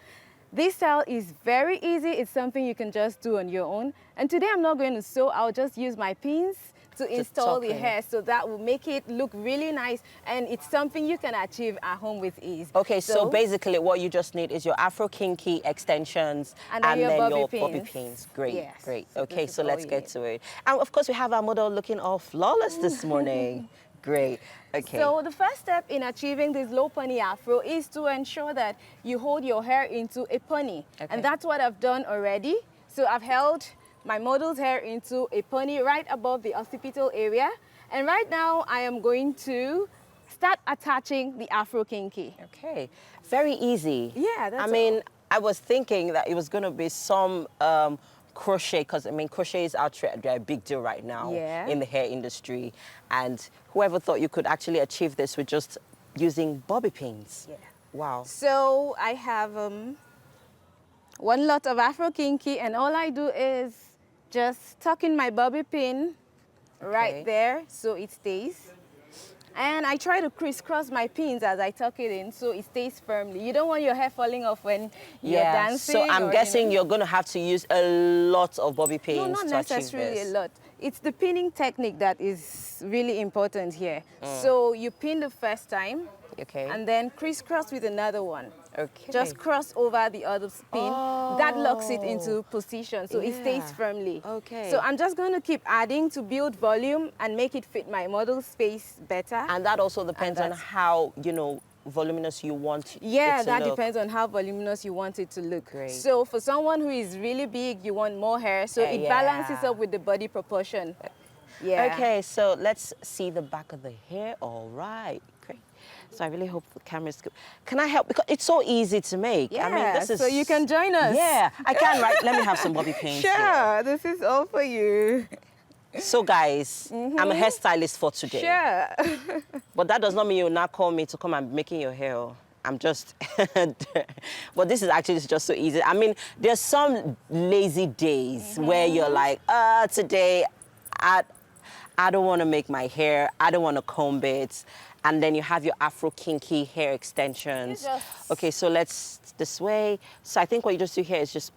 This style is very easy. It's something you can just do on your own. And today I'm not going to sew. I'll just use my pins to install the hair, so that will make it look really nice, and it's something you can achieve at home with ease. Okay, so basically what you just need is your Afro Kinky extensions and then your bobby pins. Great, yes. Great. Okay, so let's get to it. And of course we have our model looking all flawless this morning. Great. Okay. So the first step in achieving this low pony afro is to ensure that you hold your hair into a pony. Okay. And that's what I've done already. So I've held my model's hair into a pony right above the occipital area. And right now I am going to start attaching the Afro Kinky. Okay, very easy. Yeah, that's I mean, I was thinking that it was going to be some crochet, because I mean, crochet is they're a big deal right now in the hair industry. And whoever thought you could actually achieve this with just using bobby pins? Yeah. Wow. So I have one lot of Afro Kinky, and all I do is just tuck in my bobby pin right there so it stays. And I try to crisscross my pins as I tuck it in so it stays firmly. You don't want your hair falling off when you're dancing. So I'm guessing you're going to have to use a lot of bobby pins to achieve this. No, not necessarily a lot. It's the pinning technique that is really important here. So you pin the first time, and then crisscross with another one. Okay. Just cross over the other pin. That locks it into position, so it stays firmly. Okay. So I'm just going to keep adding to build volume and make it fit my model's face better. And that also depends on how, you know, voluminous you want it that to look. depends on how voluminous you want it to look. Great. So for someone who is really big, you want more hair, so it balances up with the body proportion. Yeah. Okay, so let's see the back of the hair. All right, great. So I really hope the camera's good. Can I help? Because it's so easy to make. Yeah, I mean, this is... so you can join us. Yeah, I can, right? Let me have some bobby pins. Sure, this is all for you. So guys, I'm a hairstylist for today. Sure. But that does not mean you'll not call me to come and making your hair. I'm just, but this is actually just so easy. I mean, there's some lazy days where you're like, today, I don't want to make my hair. I don't want to comb it. And then you have your Afro Kinky hair extensions. Okay, so let's this way. So I think what you just do here is just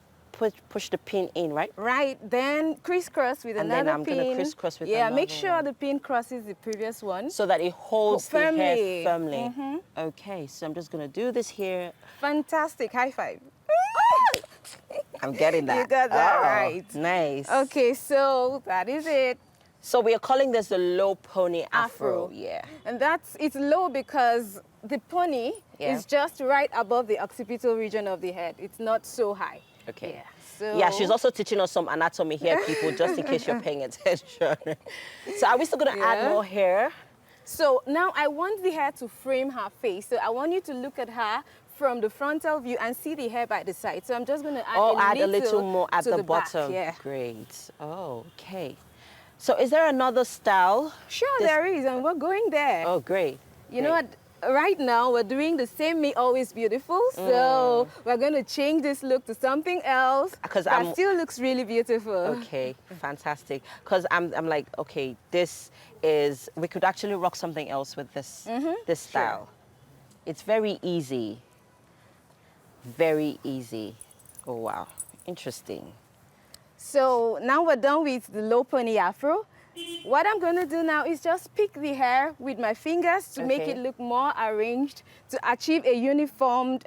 push the pin in, right? Right, then crisscross with another pin. And then I'm going to crisscross with another make sure the pin crosses the previous one. So that it holds the hair firmly. Okay, so I'm just going to do this here. Fantastic, high five. I'm getting that. You got that right. Nice. Okay, so that is it. So we are calling this the low pony afro. Yeah. And it's low because the pony is just right above the occipital region of the head. It's not so high. Okay. Yeah, so... yeah, she's also teaching us some anatomy here, people, just in case you're paying attention. So are we still going to add more hair? So now I want the hair to frame her face. So I want you to look at her from the frontal view and see the hair by the side. So I'm just going to add a little more at the bottom. Back. Yeah. Great. Oh, okay. So is there another style? Sure, there is, and we're going there. Oh, great. You know what? Right now, we're doing the same Me Always Beautiful, so we're going to change this look to something else that still looks really beautiful. Okay, fantastic. Because I'm like, okay, we could actually rock something else with this style. Sure. It's very easy. Very easy. Oh, wow. Interesting. So now we're done with the low pony afro. What I'm going to do now is just pick the hair with my fingers to make it look more arranged, to achieve a uniformed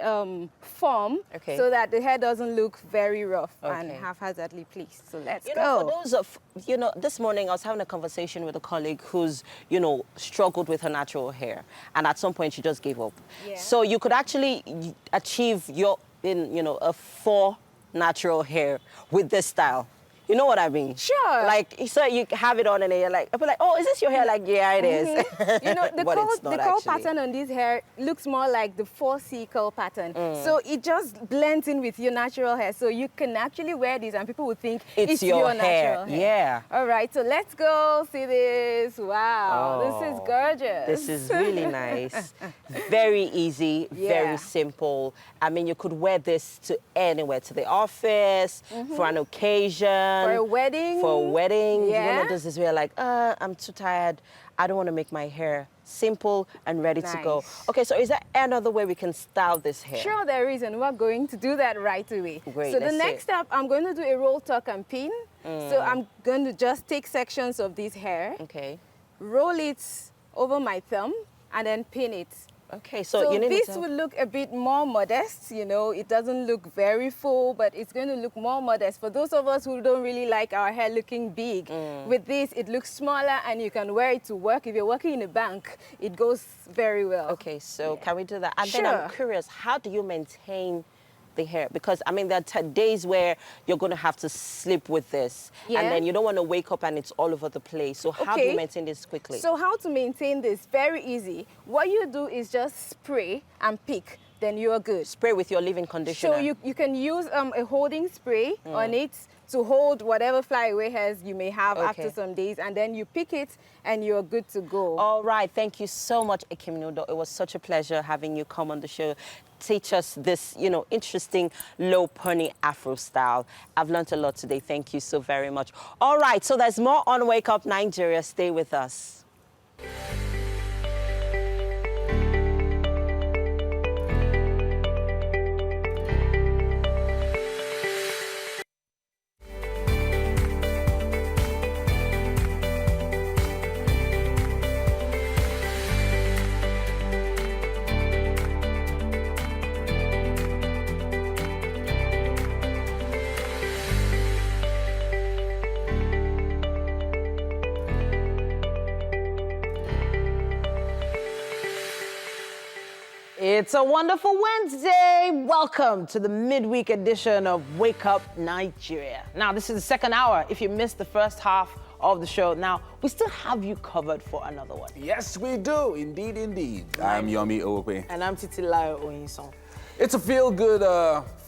form so that the hair doesn't look very rough and haphazardly placed. So let's go. For those of, this morning I was having a conversation with a colleague who's, struggled with her natural hair. And at some point she just gave up. Yeah. So you could actually achieve a 4 natural hair with this style. You know what I mean? Sure. Like, so you have it on and then you're like, I'll be like, oh, is this your hair? Like, yeah, it is. You know, the But curl, it's not the curl actually. pattern on this hair looks more like the 4C curl pattern. So it just blends in with your natural hair. So you can actually wear this and people would think it's your hair. natural hair. Yeah. All right, so let's go see this. Wow, this is gorgeous. This is really nice. Very easy, very simple. I mean, you could wear this to anywhere, to the office, for an occasion. For a wedding. For a wedding. Yeah. One of those is where you're like, I'm too tired. I don't want to make my hair simple and ready to go. Okay, so is there another way we can style this hair? Sure, there is, and we're going to do that right away. Great, so the let's see next step, I'm going to do a roll, tuck, and pin. So I'm going to just take sections of this hair, roll it over my thumb, and then pin it. Okay, so you need this would look a bit more modest, you know. It doesn't look very full, but it's going to look more modest. For those of us who don't really like our hair looking big, with this, it looks smaller and you can wear it to work. If you're working in a bank, it goes very well. Okay, so can we do that? And then I'm curious, how do you maintain the hair? Because, I mean, there are days where you're going to have to sleep with this. And then you don't want to wake up and it's all over the place. So how do you maintain this quickly? So how to maintain this? Very easy. What you do is just spray and pick. Then you are good. Spray with your leave-in conditioner. So you can use a holding spray on it to hold whatever flyaway hairs you may have after some days, and then you pick it and you're good to go. All right, thank you so much, Ekiminodo. It was such a pleasure having you come on the show, teach us this, you know, interesting low pony Afro style. I've learned a lot today. Thank you so very much. All right, so there's more on Wake Up Nigeria. Stay with us. It's a wonderful Wednesday. Welcome to the midweek edition of Wake Up Nigeria. Now, this is the second hour. If you missed the first half of the show, now we still have you covered for another one. Yes, we do. Indeed, indeed. I'm Yomi Ookwe. And I'm Titilayo Oyinson. It's a feel-good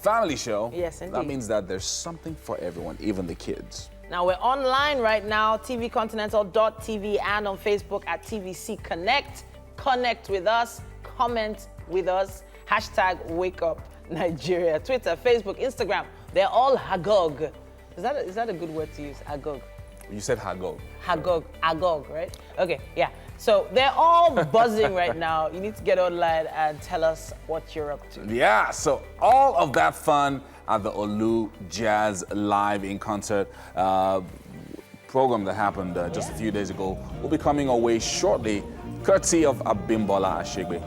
family show. Yes, indeed. That means that there's something for everyone, even the kids. Now, we're online right now, tvcontinental.tv, and on Facebook at TVC Connect. Connect with us, comment with us, hashtag Wake Up Nigeria, Twitter, Facebook, Instagram. They're all Hagog. Is that a good word to use? Hagog. You said Hagog. Agog, right? Okay, yeah. So they're all buzzing right now. You need to get online and tell us what you're up to. Yeah, so all of that fun at the Olu Jazz Live in Concert program that happened just a few days ago will be coming our way shortly, courtesy of Abimbola Ashigbe.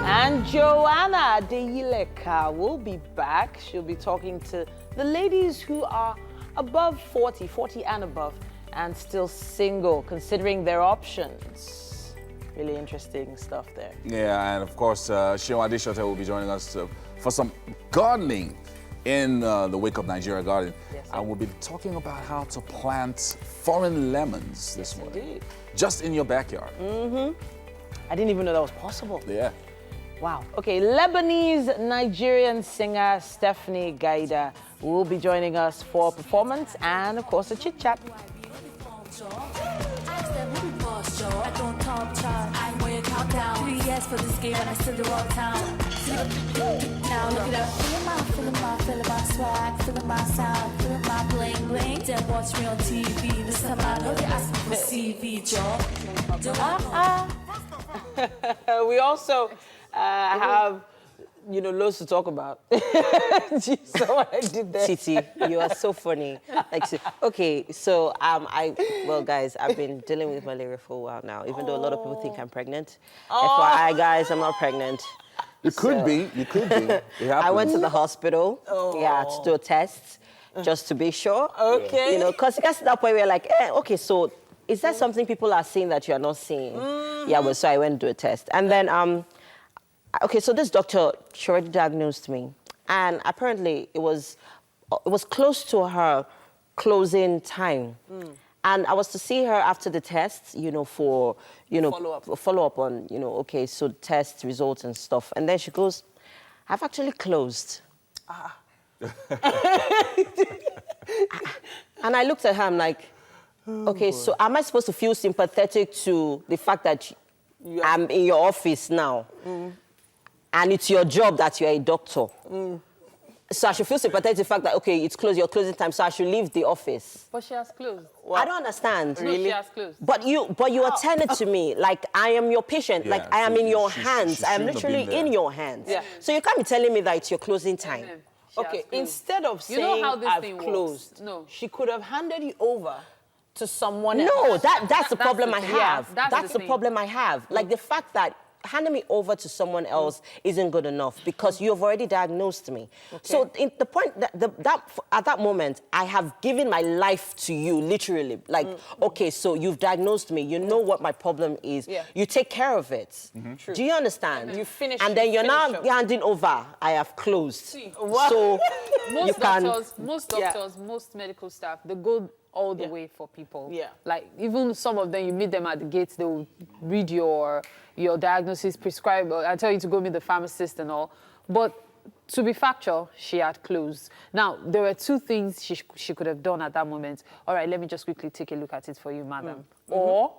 And Joanna Deyileka will be back. She'll be talking to the ladies who are above 40 and above, and still single, considering their options. Really interesting stuff there. Yeah, and of course, Shion Adishote will be joining us for some gardening in the Wake Up Nigeria garden. Yes, and we'll be talking about how to plant foreign lemons this morning. Indeed. Just in your backyard. I didn't even know that was possible. Yeah. Wow. Okay, Lebanese-Nigerian singer Stephanie Gaida will be joining us for a performance and, of course, a chit-chat. I don't talk chart, I'm way countdown. 3 years for this game and I still the wrong town. Now look it up. Feeling my swag, feeling my sound, feeling my bling bling. Then watch me on TV. This time I know they ask me for CV, Joe. We also have, you know, loads to talk about. Jeez, so what I did there. Titi, you are so funny. Like, okay, so well, guys, I've been dealing with malaria for a while now, even though a lot of people think I'm pregnant. FYI, guys, I'm not pregnant. You could be. You could be. It I went to happens. the hospital, to do a test, just to be sure. Okay. You know, because it gets to that point where you're like, okay, so is that something people are seeing that you're not seeing? Yeah, well, so I went to do a test. And then, okay, so this doctor, she already diagnosed me. And apparently it was close to her closing time. And I was to see her after the test, you know, for, you know, follow up on, you know, okay, so test results and stuff. And then she goes, I've actually closed. And I looked at her, I'm like, okay, so am I supposed to feel sympathetic to the fact that I'm in your office now? And it's your job that you're a doctor. So I should feel sympathetic to the fact that, okay, it's closed, your closing time, so I should leave the office. But she has closed. I don't understand. No, she has closed. But you attended to me like I am your patient, Yeah, like I am so in your she hands. I am shouldn't have literally been there. in your hands. Yeah. So you can't be telling me that it's your closing time. She Okay, has closed. instead of You saying know how this I've thing works. closed, No. she could have handed you over to someone else. No, that's the problem the I thing. have. Yeah, that's the the thing. problem I have. Like the fact that handing me over to someone else isn't good enough because you've already diagnosed me. So the point that, at that moment, I have given my life to you, literally. Like, okay, so you've diagnosed me. You know what my problem is. Yeah. You take care of it. Do you understand? You finish- And then you you're now finish up. handing over. I have closed. What? So you can. Most doctors, most medical staff, they go all the way for people. Yeah. Like even some of them, you meet them at the gates, they will read your diagnosis, prescribe, I tell you to go meet the pharmacist and all. But to be factual, she had closed. Now, there were two things she could have done at that moment. All right, let me just quickly take a look at it for you, madam. Or,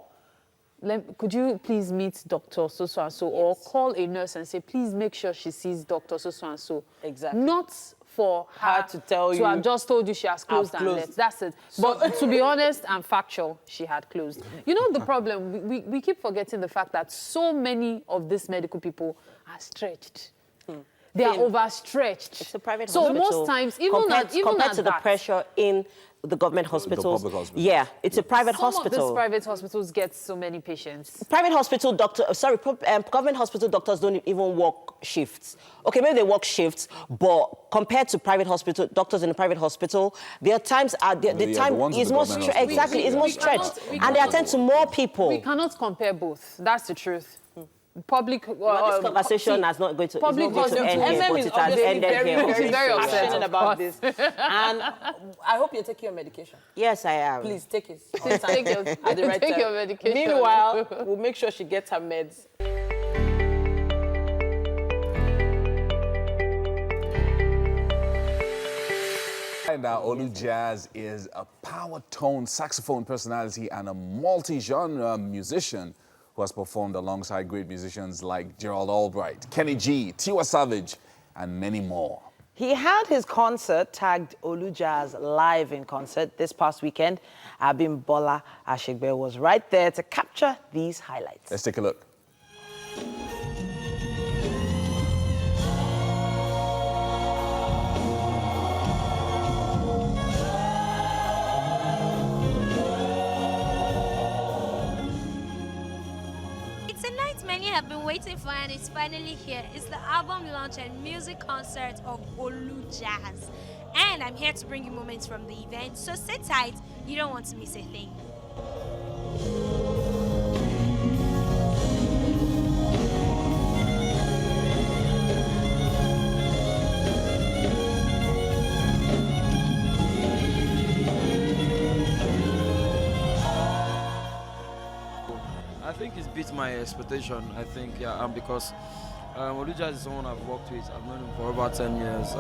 could you please meet Dr. So-so-and-so, or call a nurse and say, please make sure she sees Dr. So-so-and-so. Exactly. Not for her to tell you, to have just told you she has closed and closed. left. That's it. But to be honest and factual, she had closed. You know the problem? We keep forgetting the fact that so many of these medical people are stretched. They are overstretched. It's a private so hospital. most times, even compared at to the that, pressure in the government hospitals. public hospitals. Yeah, it's a private some of hospital. these private hospitals get so many patients. Private hospital government hospital doctors don't even work shifts. Okay, maybe they work shifts, but compared to private hospital doctors in a private hospital, their times are the the time ones in is the more government exactly is more We cannot- stretched, we and they attend to more people. We cannot compare both. That's the truth. Public. But this conversation is not going to public end here, MM but is it has obviously ended very, here. very, Very upset, passionate of about course. this. And I hope you take your medication. Yes, I am. Please take it. Take your, At the right take time. your medication. Meanwhile, we'll make sure she gets her meds. And now, Olu Jazz is a power-tone saxophone personality and a multi-genre musician who has performed alongside great musicians like Gerald Albright, Kenny G, Tiwa Savage, and many more. He had his concert tagged Olu Jazz live in concert this past weekend. Abimbola Ashigbe was right there to capture these highlights. Let's take a look. It's a night many have been waiting for and it's finally here. It's the album launch and music concert of Olu Jazz. And I'm here to bring you moments from the event, so sit tight, you don't want to miss a thing. I think it's beat my expectation. I think, because Oluja is someone I've worked with. I've known him for over 10 years.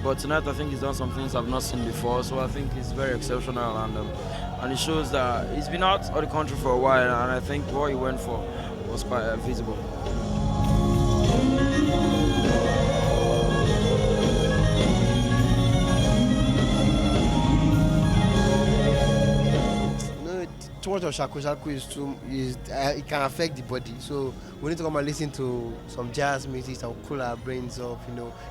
But tonight I think he's done some things I've not seen before. So I think he's very exceptional, and it shows that he's been out of the country for a while, and I think what he went for was quite visible. Towards much of shaku is too it can affect the body. So we need to come and listen to some jazz music that will cool our brains off.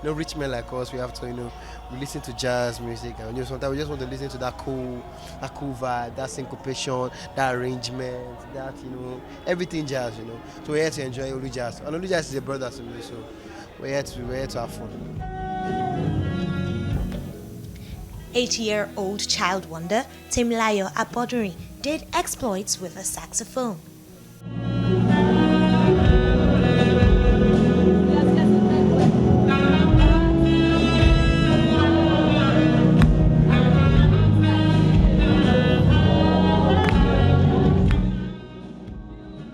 Rich men like us, we have to we listen to jazz music, and sometimes we just want to listen to that cool vibe, that syncopation, that arrangement, that everything jazz. So we're here to enjoy Olu Jazz, and Olu Jazz is a brother to me. So we're here to have fun. 8-year-old child wonder Temilayo Aboduri did exploits with a saxophone.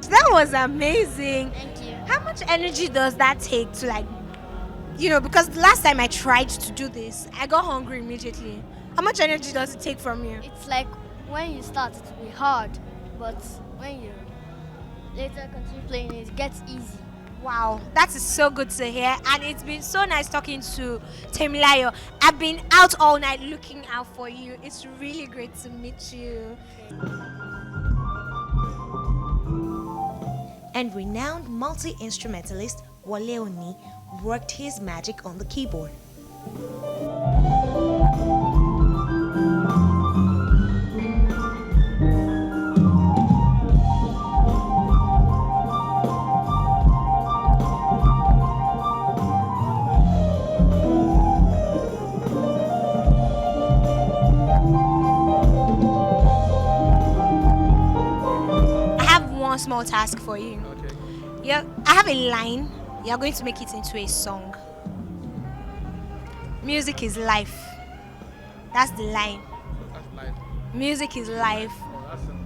That was amazing. Thank you. How much energy does that take to because the last time I tried to do this, I got hungry immediately. How much energy does it take from you? It's like when you start, it will be hard, but when you later continue playing, it gets easy. Wow, that is so good to hear, and it's been so nice talking to Temilayo. I've been out all night looking out for you. It's really great to meet you. And renowned multi-instrumentalist Wale Oni worked his magic on the keyboard. I have one small task for you. Okay. Yeah, I have a line. You're going to make it into a song. Music is life. That's the line. That's life. Music is life.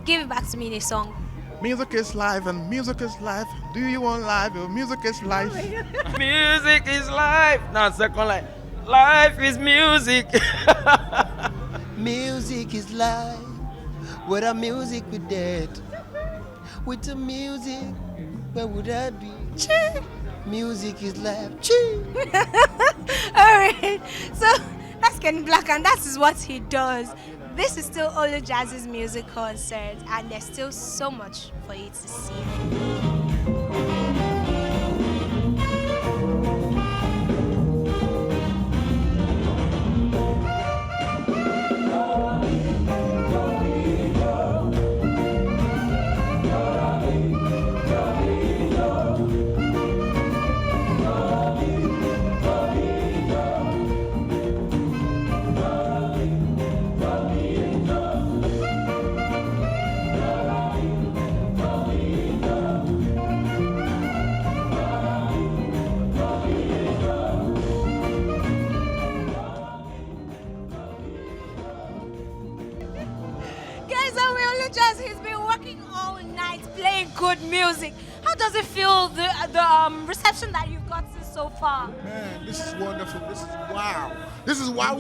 Give it back to me in a song. Music is life and music is life. Do you want life? Your music is life. Music is life. Now, second line. Life is music. Music is life. Without music, we're dead. With the music, where would I be? Music is life. Alright, so that's Kenny Black, and that is what he does. This is still Olu Jazz's music concert, and there's still so much for you to see. Guys, Olu Jazz, he's been working all night playing good music. How does it feel, the reception that you've gotten so far? Man, this is wonderful. This is wow. This is wow.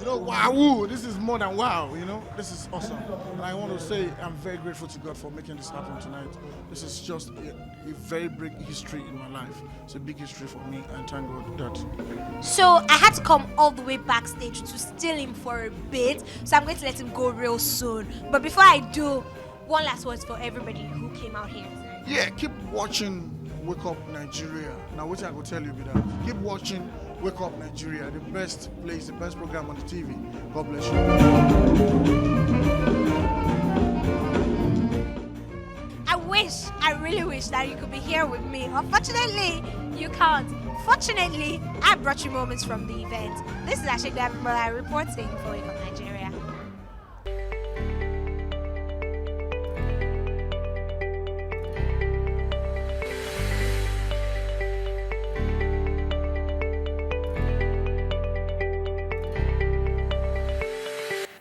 Wow. This is more than wow, This is awesome. And I want to say I'm very grateful to God for making this happen tonight. This is just a very big history in my life. It's a big history for me, and thank God that. So I had to come all the way backstage to steal him for a bit. So I'm going to let him go real soon. But before I do, one last word for everybody who came out here. Yeah, keep watching Wake Up Nigeria. Now, what I will tell you be that. Keep watching Wake Up Nigeria, the best place, the best program on the TV. God bless you. I really wish that you could be here with me. Unfortunately, you can't. Fortunately, I brought you moments from the event. This is Ashik Davibola reporting for Wake Up Nigeria.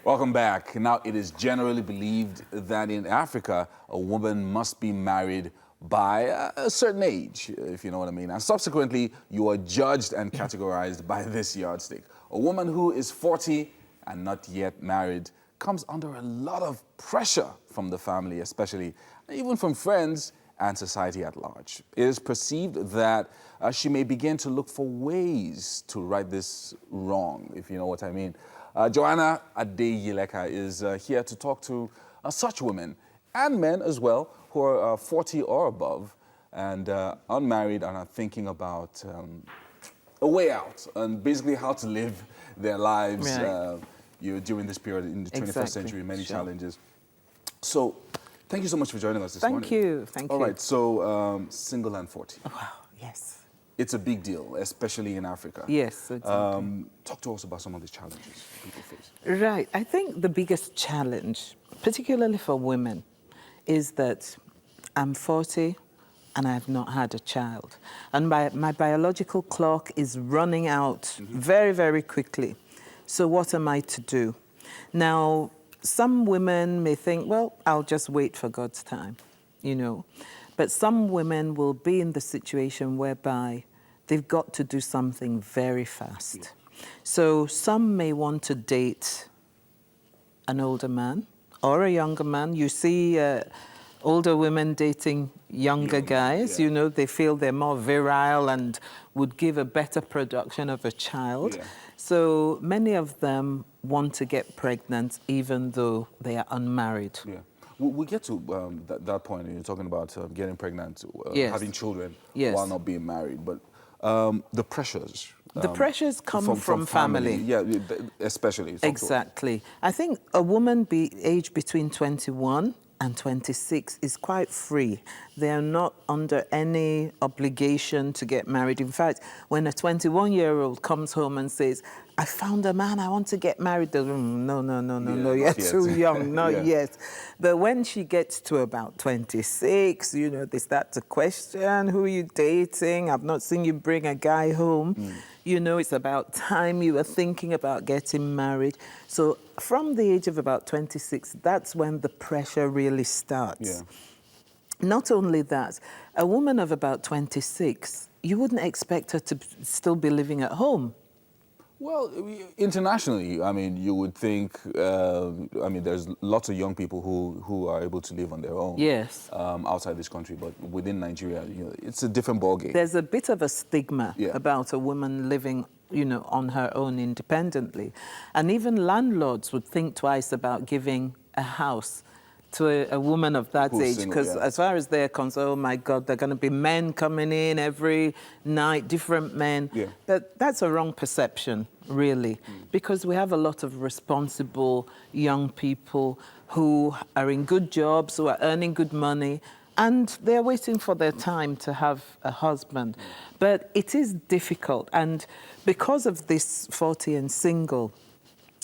Welcome back. Now, it is generally believed that in Africa, a woman must be married by a certain age, if you know what I mean. And subsequently, you are judged and categorized by this yardstick. A woman who is 40 and not yet married comes under a lot of pressure from the family, especially, even from friends and society at large. It is perceived that she may begin to look for ways to right this wrong, if you know what I mean. Joanna Adeyileka is here to talk to such women and men as well, who are 40 or above and unmarried and are thinking about a way out and basically how to live their lives during this period in the 21st century, many challenges. So, thank you so much for joining us this morning. Thank you. Thank you. All right, so single and 40. Oh, wow, yes. It's a big deal, especially in Africa. Yes, exactly. Talk to us about some of the challenges people face. Right. I think the biggest challenge, particularly for women, is that I'm 40 and I have not had a child. And my biological clock is running out very, very quickly. So what am I to do? Now, some women may think, well, I'll just wait for God's time, you know. But some women will be in the situation whereby they've got to do something very fast. Yeah. So some may want to date an older man or a younger man. You see older women dating younger guys, you know, they feel they're more virile and would give a better production of a child. Yeah. So many of them want to get pregnant even though they are unmarried. Yeah. We get to that point, you're talking about getting pregnant, having children while not being married, but the pressures. The pressures come from family. Yeah, especially. Exactly. I think a woman aged between 21 and 26 is quite free. They are not under any obligation to get married. In fact, when a 21-year-old comes home and says, I found a man, I want to get married, they're, no, you're too young, not yet. But when she gets to about 26, you know, they start to question, who are you dating? I've not seen you bring a guy home. You know, it's about time you were thinking about getting married. So from the age of about 26, that's when the pressure really starts. Yeah. Not only that, a woman of about 26, you wouldn't expect her to still be living at home. Well, internationally, I mean, you would think, I mean, there's lots of young people who are able to live on their own. Yes. Outside this country, but within Nigeria, you know, it's a different ballgame. There's a bit of a stigma about a woman living, you know, on her own independently. And even landlords would think twice about giving a house to a woman of that age, because as far as they're concerned, oh my God, there are going to be men coming in every night, different men. Yeah. But that's a wrong perception, really, because we have a lot of responsible young people who are in good jobs, who are earning good money, and they're waiting for their time to have a husband. But it is difficult, and because of this 40 and single,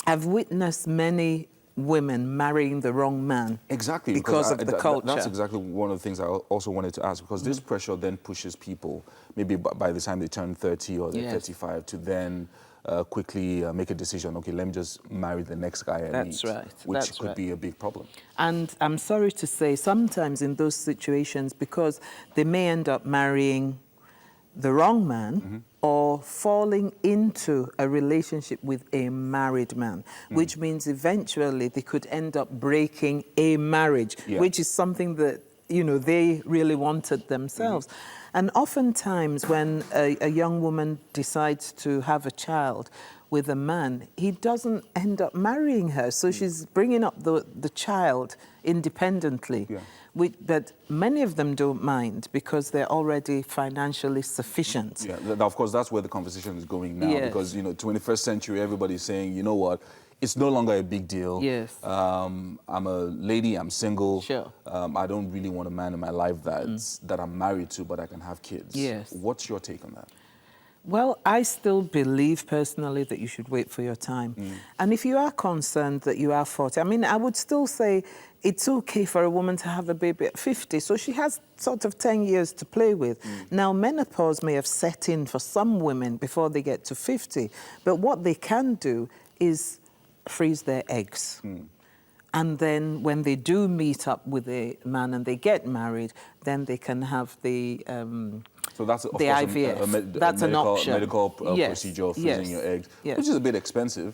I've witnessed many women marrying the wrong man. Exactly. Because of the culture. That's exactly one of the things I also wanted to ask, because this pressure then pushes people, maybe by the time they turn 30 or they're 35, to then quickly make a decision, okay, let me just marry the next guy I meet. Which could be a big problem. And I'm sorry to say, sometimes in those situations, because they may end up marrying the wrong man, or falling into a relationship with a married man, which means eventually they could end up breaking a marriage, which is something that, you know, they really wanted themselves. And oftentimes when a young woman decides to have a child with a man, he doesn't end up marrying her. So she's bringing up the child independently. But many of them don't mind because they're already financially sufficient. Yeah, of course, that's where the conversation is going now. Because, you know, 21st century, everybody's saying, you know what, it's no longer a big deal. Yes. I'm a lady, I'm single. Sure. I don't really want a man in my life that I'm married to, but I can have kids. Yes. What's your take on that? Well, I still believe personally that you should wait for your time. And if you are concerned that you are 40, I mean, I would still say it's okay for a woman to have a baby at 50, so she has sort of 10 years to play with. Now, menopause may have set in for some women before they get to 50, but what they can do is freeze their eggs. And then when they do meet up with a man and they get married, then they can have the so that's, of the course, IVF. That's an option. Medical procedure of freezing your eggs, which is a bit expensive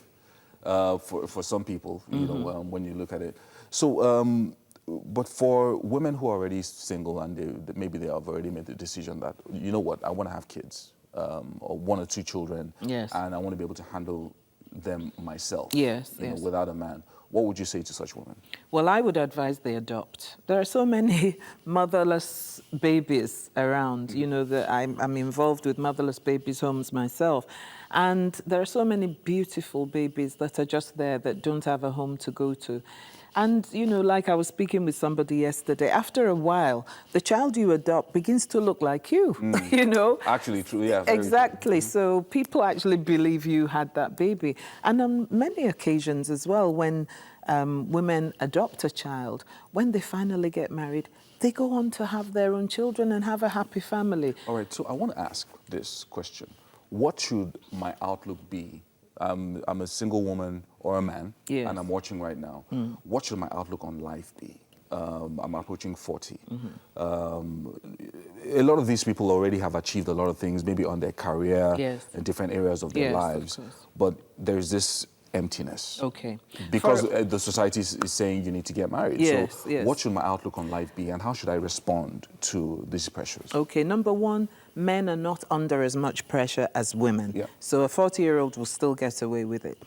for some people, you know, when you look at it. So, but for women who are already single and maybe they have already made the decision that, you know what, I want to have kids, or 1 or 2 children, and I want to be able to handle them myself, you know, without a man. what would you say to such women? Well, I would advise they adopt. There are so many motherless babies around. You know, that I'm involved with motherless babies' homes myself. And there are so many beautiful babies that are just there that don't have a home to go to. And, you know, like I was speaking with somebody yesterday, after a while, the child you adopt begins to look like you, you know? Actually, true, yeah. Very Exactly. true. So people actually believe you had that baby. And on many occasions as well, when women adopt a child, when they finally get married, they go on to have their own children and have a happy family. All right, so I want to ask this question. What should my outlook be? I'm a single woman or a man, Yes. and I'm watching right now. What should my outlook on life be? I'm approaching 40. A lot of these people already have achieved a lot of things, maybe on their career, Yes. in different areas of their Yes, of lives. course. But there's this emptiness. Okay. Because the society is saying you need to get married. Yes, so yes. what should my outlook on life be, and how should I respond to these pressures? Okay, number one, men are not under as much pressure as women. Yeah. So a 40-year-old will still get away with it.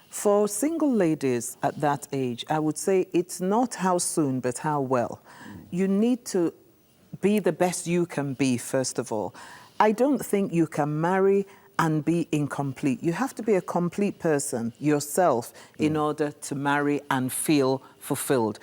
For single ladies at that age, I would say it's not how soon, but how well. You need to be the best you can be, first of all. I don't think you can marry and be incomplete. You have to be a complete person yourself in order to marry and feel fulfilled.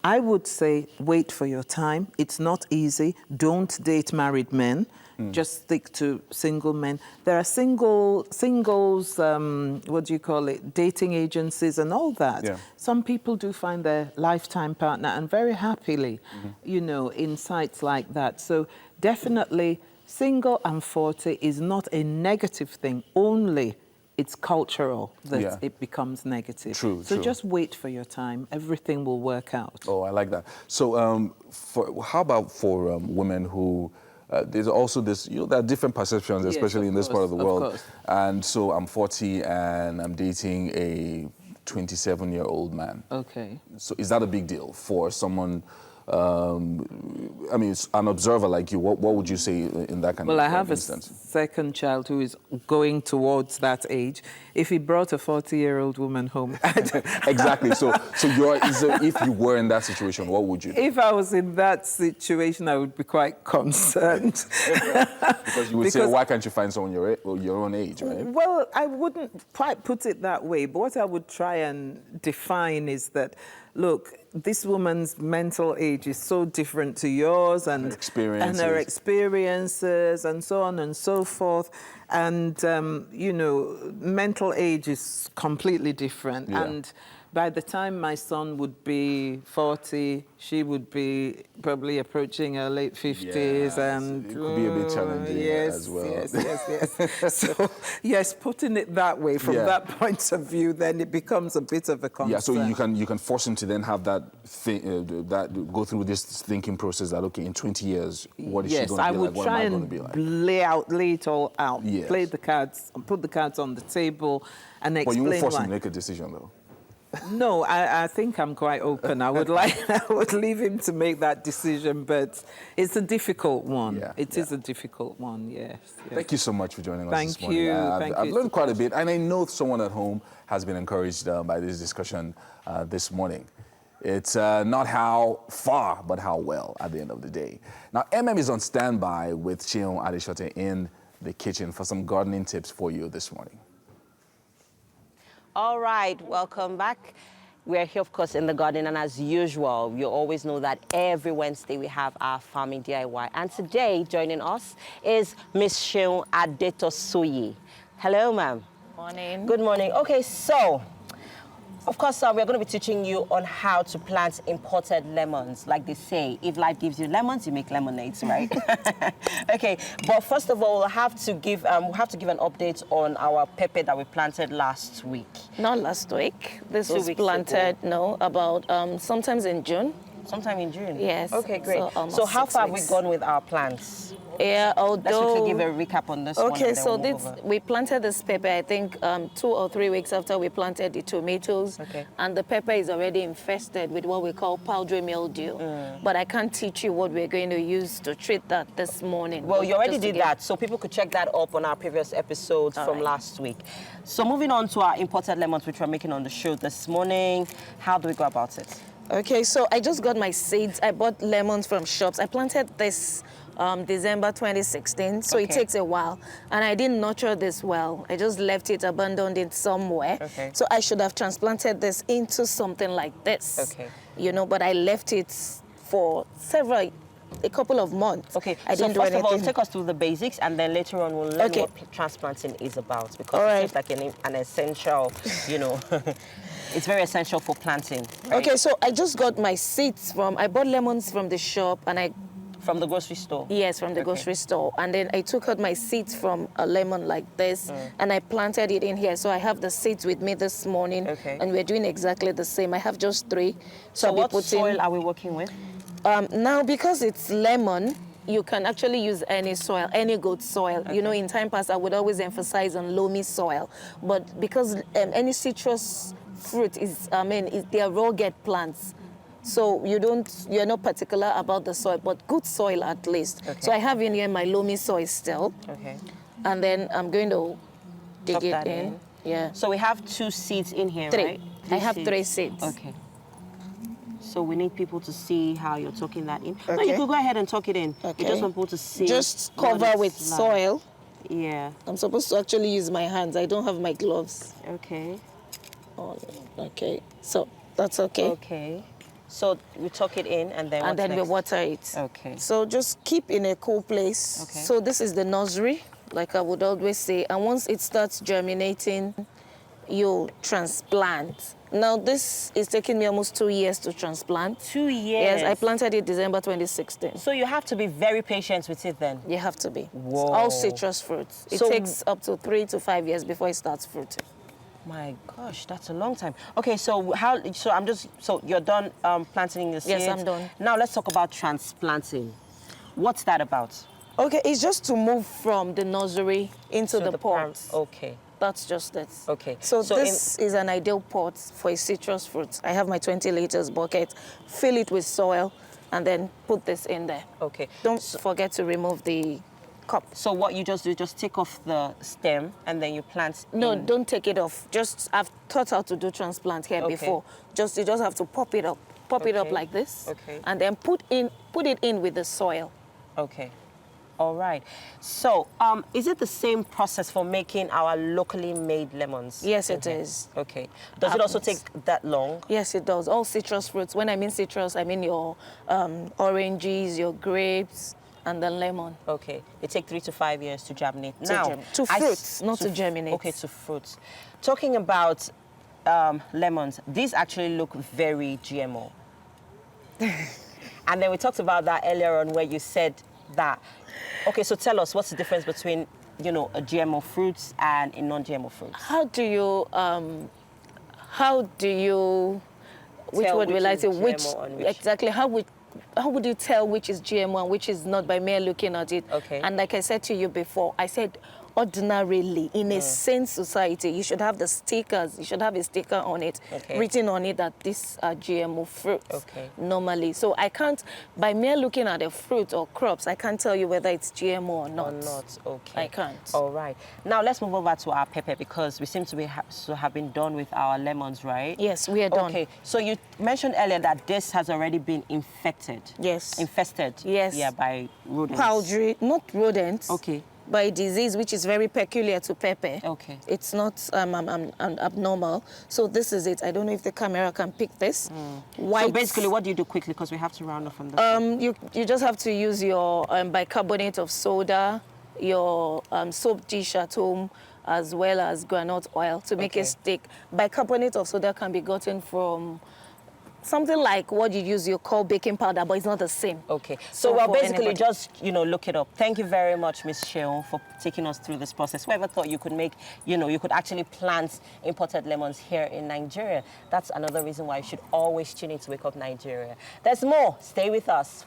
I would say wait for your time. It's not easy. Don't date married men. Just stick to single men. There are singles, what do you call it, dating agencies and all that. Yeah. Some people do find their lifetime partner and very happily, you know, in sites like that. So definitely single and 40 is not a negative thing, only it's cultural that it becomes negative. True, so true. just wait for your time. Everything will work out. Oh, I like that. So how about for women who, there's also this, you know, there are different perceptions, Yes, especially of in this part of the course, of world. course. And so I'm 40 and I'm dating a 27-year-old man. Okay. So is that a big deal for someone, I mean, it's an observer like you? What would you say in that kind Well, of I have instance? a second child who is going towards that age. If he brought a 40-year-old woman home, Exactly. So if you were in that situation, what would you do? if I was in that situation, I would be quite concerned. Because you would say, why can't you find someone your own age, right? Well, I wouldn't quite put it that way, but what I would try and define is that, look, this woman's mental age is so different to yours and her experiences and so on and so forth. And, you know, mental age is completely different. Yeah. And by the time my son would be 40, she would be probably approaching her late 50s. And it could be a bit challenging as well. Yes. So, yes, putting it that way, from that point of view, then it becomes a bit of a concern. Yeah, so you can force him to then have that go through this thinking process that, okay, in 20 years, what is she going to be like? What am I going to be like? Yes, I would try and lay it all out, Yes. play the cards, put the cards on the table and explain But you won't force him why. to make a decision, though. No, I think I'm quite open. I would leave him to make that decision, but it's a difficult one. Yeah, It is a difficult one, yes. Thank you so much for joining us this Thank morning. you. I've learned quite a bit, and I know someone at home has been encouraged by this discussion this morning. It's not how far, but how well at the end of the day. Now, is on standby with Chion Adeshote in the kitchen for some gardening tips for you this morning. All right, welcome back. We're here, of course, in the garden, and as usual, you always know that every Wednesday we have our farming DIY. And today, joining us is Miss Chion Adetosoye. Hello, ma'am. Morning. Good morning. Okay, so, of course, we're going to be teaching you on how to plant imported lemons. Like they say, if life gives you lemons, you make lemonades, right? Okay, but first of all, I have to give an update on our pepper that we planted last week. Not last week. This 2 was weeks planted, no, about sometimes in June. Sometime in June? Yes. Okay, great. So almost So how 6 far have we weeks. gone with our plants? Yeah, although... Let's quickly give a recap on this one. Okay, and then so we'll move this, over. we planted this pepper, I think 2 or 3 weeks after we planted the tomatoes. Okay. And the pepper is already infested with what we call powdery mildew. But I can't teach you what we're going to use to treat that this morning. Well, but you already just to did give- that, so people could check that up on our previous episodes from last week. So moving on to our imported lemons, which we're making on the show this morning. How do we go about it? Okay, so I just got my seeds. I bought lemons from shops. I planted this December 2016, so it Okay. takes a while. And I didn't nurture this well. I just left it, abandoned it somewhere. Okay. So I should have transplanted this into something like this. Okay. You know, but I left it for a couple of months. Okay, I so didn't do first of all, anything. take us through the basics, and then later on we'll learn Okay. what transplanting is about, because All it right. seems like an essential, you know, it's very essential for planting. Right? Okay, so I just got my seeds I bought lemons from the shop, and From the grocery store? Yes, from the grocery store. And then I took out my seeds from a lemon like this, and I planted it in here. So I have the seeds with me this morning, and we're doing exactly the same. I have just 3. So I'll be what putting- soil are we working with? Now, because it's lemon, you can actually use any soil, any good soil. You know, in time past, I would always emphasize on loamy soil. But because any citrus fruit they are rugged plants. So you're not particular about the soil, but good soil at least. Okay. So I have in here my loamy soil still. Okay. And then I'm going to dig Tuck it that in. Yeah. So we have 2 seeds in here, 3. right? I have 3 seeds. Okay. So we need people to see how you're tucking that in. No, Okay. you could go ahead and tuck it in. Okay. You just want people to see. Just what cover it's with like. soil. Yeah. I'm supposed to actually use my hands. I don't have my gloves. Okay. Oh, okay. So that's okay. Okay. So we tuck it in, and then And what's then we next? water it. Okay. So just keep in a cool place. Okay. So this is the nursery, like I would always say. And once it starts germinating, you transplant. Now this is taking me almost 2 years to transplant. 2 years? Yes, I planted it December 2016. So you have to be very patient with it then? You have to be. Whoa. All citrus fruits. It So- takes up to 3 to 5 years before it starts fruiting. My gosh, that's a long time. Okay, so so you're done planting the seeds? Yes, I'm done. Now let's talk about transplanting. What's that about? Okay, it's just to move from the nursery into the pot. Okay. That's just it. Okay. So this is an ideal pot for a citrus fruit. I have my 20 liters bucket, fill it with soil, and then put this in there. Okay. Don't forget to remove the cup. So what you just do, just take off the stem and then you plant No, in. don't take it off. I've taught how to do transplant here Okay. before. You just have to pop it up. Pop it up Okay. like this. Okay. And then put it in with the soil. Okay. All right. So, is it the same process for making our locally made lemons? Yes, it Okay. is. Okay. Does it also take that long? Yes, it does. All citrus fruits. When I mean citrus, I mean your oranges, your grapes, and the lemon. Okay. They take 3 to 5 years to germinate. To fruits, not to germinate. Okay, to fruits. Talking about lemons, these actually look very GMO. And then we talked about that earlier on where you said that. Okay, so tell us, what's the difference between, a GMO fruits and a non-GMO fruits? How do you, which Tell word which will I is say? GMO and which- Exactly, how would you tell which is GMO and which is not by mere looking at it? Okay. And like I said to you before, I said ordinarily in a sane society, you should have the stickers. You should have a sticker on it, Okay. written on it that these are GMO fruits. Okay. Normally, so I can't, by mere looking at a fruit or crops, I can't tell you whether it's GMO or not. Or not, okay. I can't. All right. Now let's move over to our pepper because we seem to have been done with our lemons, right? Yes, we are done. Okay. So you mentioned earlier that this has already been infected. Yes. Infested. Yes. Yeah, by rodents. Powdery, not rodents. Okay. By disease, which is very peculiar to pepper. Okay. It's not abnormal. So this is it. I don't know if the camera can pick this. So basically, what do you do quickly because we have to round off on this? You just have to use your bicarbonate of soda, your soap dish at home, as well as granite oil to make Okay. a stick. Bicarbonate of soda can be gotten from something like what you use, you call baking powder, but it's not the same. Okay, so well, for basically anybody. just, look it up. Thank you very much, Miss Sheon, for taking us through this process. Whoever thought you could make, you could actually plant imported lemons here in Nigeria. That's another reason why you should always tune in to Wake Up Nigeria. There's more. Stay with us.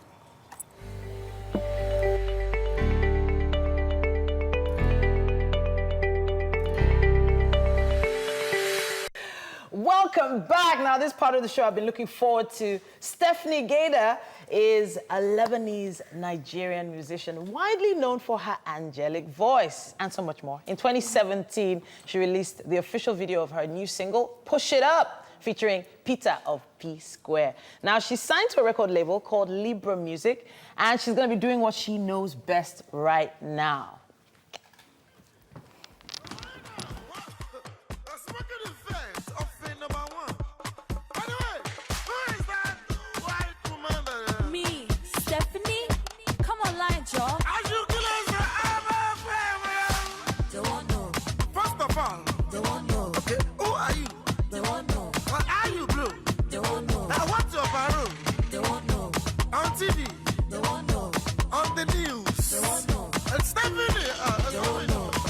Welcome back. Now, this part of the show I've been looking forward to. Stephanie Gator is a Lebanese Nigerian musician, widely known for her angelic voice and so much more. In 2017, she released the official video of her new single, Push It Up, featuring Peter of P Square. Now, she's signed to a record label called Libra Music, and she's going to be doing what she knows best right now.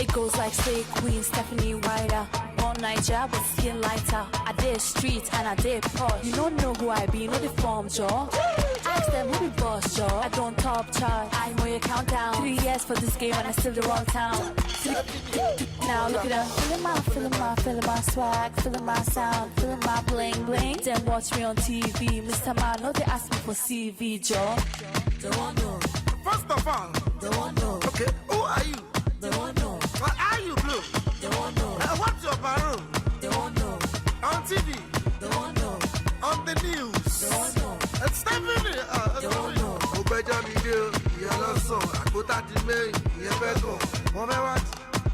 It goes like say Queen Stephanie Ryder. Born Niger but skin lighter. I did street and I did posh. You don't know who I be, know the form, Joe. Ask them who be boss, Joe. I don't top chart. I know your countdown. 3 years for this game and I still the wrong town. Now look at her. Feeling my swag, feeling my sound, feeling my bling bling. Then watch me on TV. Mr. Man, no they ask me for CV, Joe. They won't know. First of all, they won't know. Okay, who are you? They won't know. Why are you blue? They won't know. What's your baroon? They won't know. On TV? They won't know. On the news? They won't know. And Stephanie? They won't know. Obeja Miguel, yellow song, Akota Dime, Yebeko, Momewat,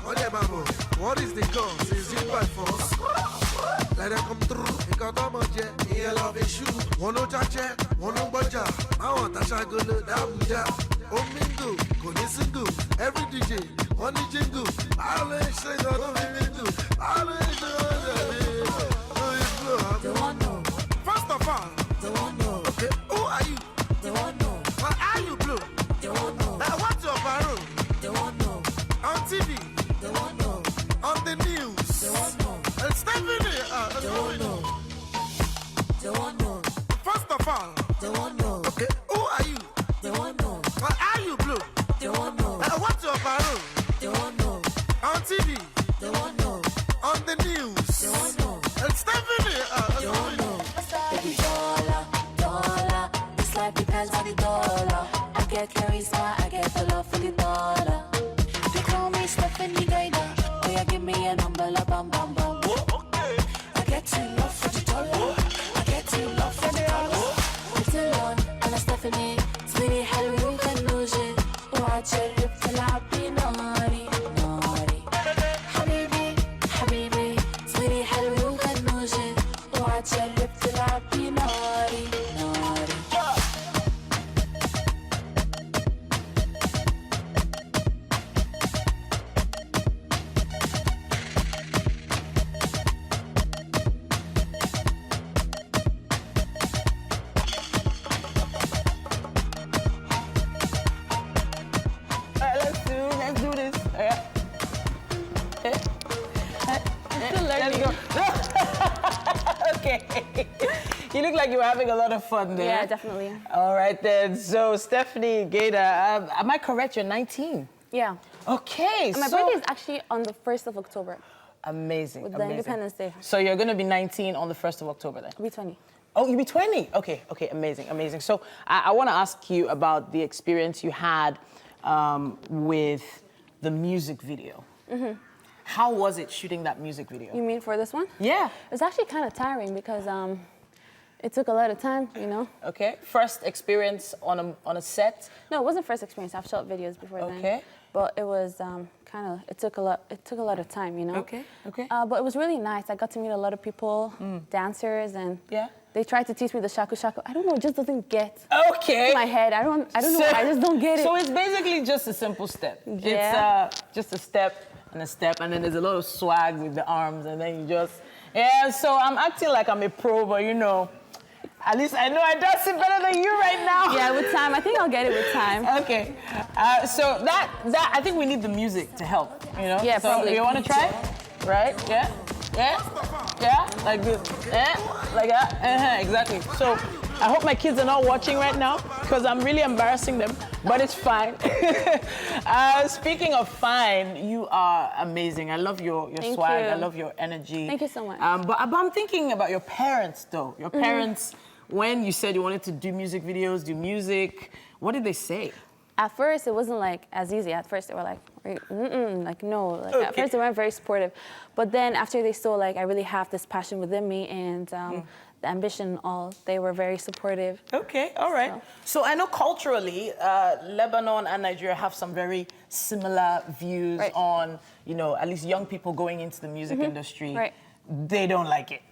Odebabo. What is the cause? Is it by force? Let them come through. They got a budget, yellow issue. One no chache, one no budget. I want a shagolo, damja. Omingo, Konisingo, every DJ, one jingle. I'll let you go to Mingo. I'll let you go. They won't know. First of all, they won't know. Okay, who are you? They won't know. Why are you blue? They won't know. What's your baroon? They won't know. On TV? They won't know. On the news? They won't know. And Stephanie? They won't know. They won't know. First of all, they won't know. Okay, who are you? They won't know. Why are you blue? They won't know. What's your baroon? They won't know. On TV? They won't know. On the news? They won't know. And Stephanie? They won't know. Baby dollar, this life depends on the dollar. I get charisma, I get the love for the dollar. They call me Stephanie Gaida. Oh yeah, give me a number, la bam bam bam. I get you love for the dollar. I get you love for the dollar. It's alone, and I'm Stephanie. Sweetie, hell, we can lose it. Watch it, rip till I be naughty, naughty. Habibi, sweetie, hell, we can lose it. Watch it, rip till I be naughty, naughty. Let's do this. Still learning. Okay. You look like you were having a lot of fun there. Yeah, definitely. All right then. So Stephanie Gator, am I correct? You're 19. Yeah. Okay. And my birthday is actually on the 1st of October. Amazing. With the amazing. Independence Day. So you're going to be 19 on the 1st of October then? I'll be 20. Oh, you'll be 20? Okay, amazing, amazing. So I want to ask you about the experience you had with the music video. Mm-hmm. How was it shooting that music video? You mean for this one? Yeah. It was actually kind of tiring because it took a lot of time, you know? Okay. First experience on a set? No, it wasn't first experience. I've shot videos before then. Okay. But it was it took a lot of time, you know? Okay. But it was really nice. I got to meet a lot of people, dancers, and they tried to teach me the shaku shaku. I don't know, it just doesn't get to my head. I don't know, I just don't get it. So it's basically just a simple step. Yeah. It's just a step, and then there's a lot of swag with the arms, and then you just, so I'm acting like I'm a pro, but you know, At least I know I dance it better than you right now. Yeah, with time. I think I'll get it with time. Okay. So that I think we need the music to help, you know? Yeah, so probably. You want to try? Right? Yeah? Yeah? Yeah? Like this. Yeah? Like that? Exactly. So I hope my kids are not watching right now because I'm really embarrassing them, but it's fine. Speaking of fine, you are amazing. I love your Thank swag. you. I love your energy. Thank you so much. But I'm thinking about your parents, though. Your parents, when you said you wanted to do music videos, do music, what did they say? At first, it wasn't like as easy. At first, they were like, like no. Like at first, they weren't very supportive. But then after they saw like I really have this passion within me and the ambition and all, they were very supportive. Okay, all right. So I know culturally, Lebanon and Nigeria have some very similar views on, you know, at least young people going into the music industry. Right. They don't like it.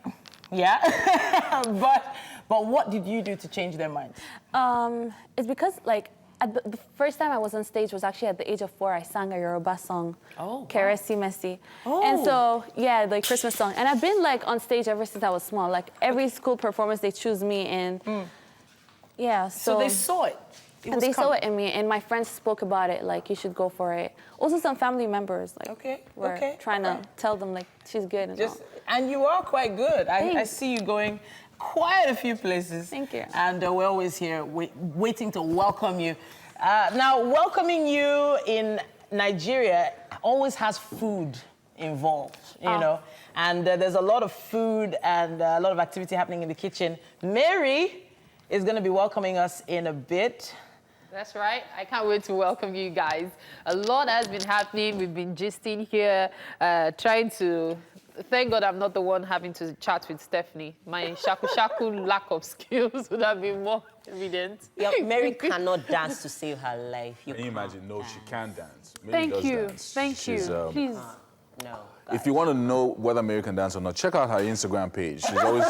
Yeah? but what did you do to change their minds? It's because like the first time I was on stage was actually at the age of 4. I sang a Yoruba song, Keresi Messi. And so, yeah, the Christmas song. And I've been like on stage ever since I was small. Like every school performance, they choose me and yeah. So they saw it. And they saw it in me, and my friends spoke about it, like, you should go for it. Also, some family members, like, were trying to tell them, like, she's good and all. And you are quite good. I see you going quite a few places. Thank you. And we're always here waiting to welcome you. Now, welcoming you in Nigeria always has food involved, you know. And there's a lot of food and a lot of activity happening in the kitchen. Mary is going to be welcoming us in a bit. That's right. I can't wait to welcome you guys. A lot has been happening. We've been gisting here, trying to... Thank God I'm not the one having to chat with Stephanie. My shaku lack of skills would have been more evident. Yeah, Mary cannot dance to save her life. Can you imagine? No, she can dance. Mary Thank does you. dance. Thank She's, you. Please. No. If you want to know whether Mary can dance or not, check out her Instagram page. She's always...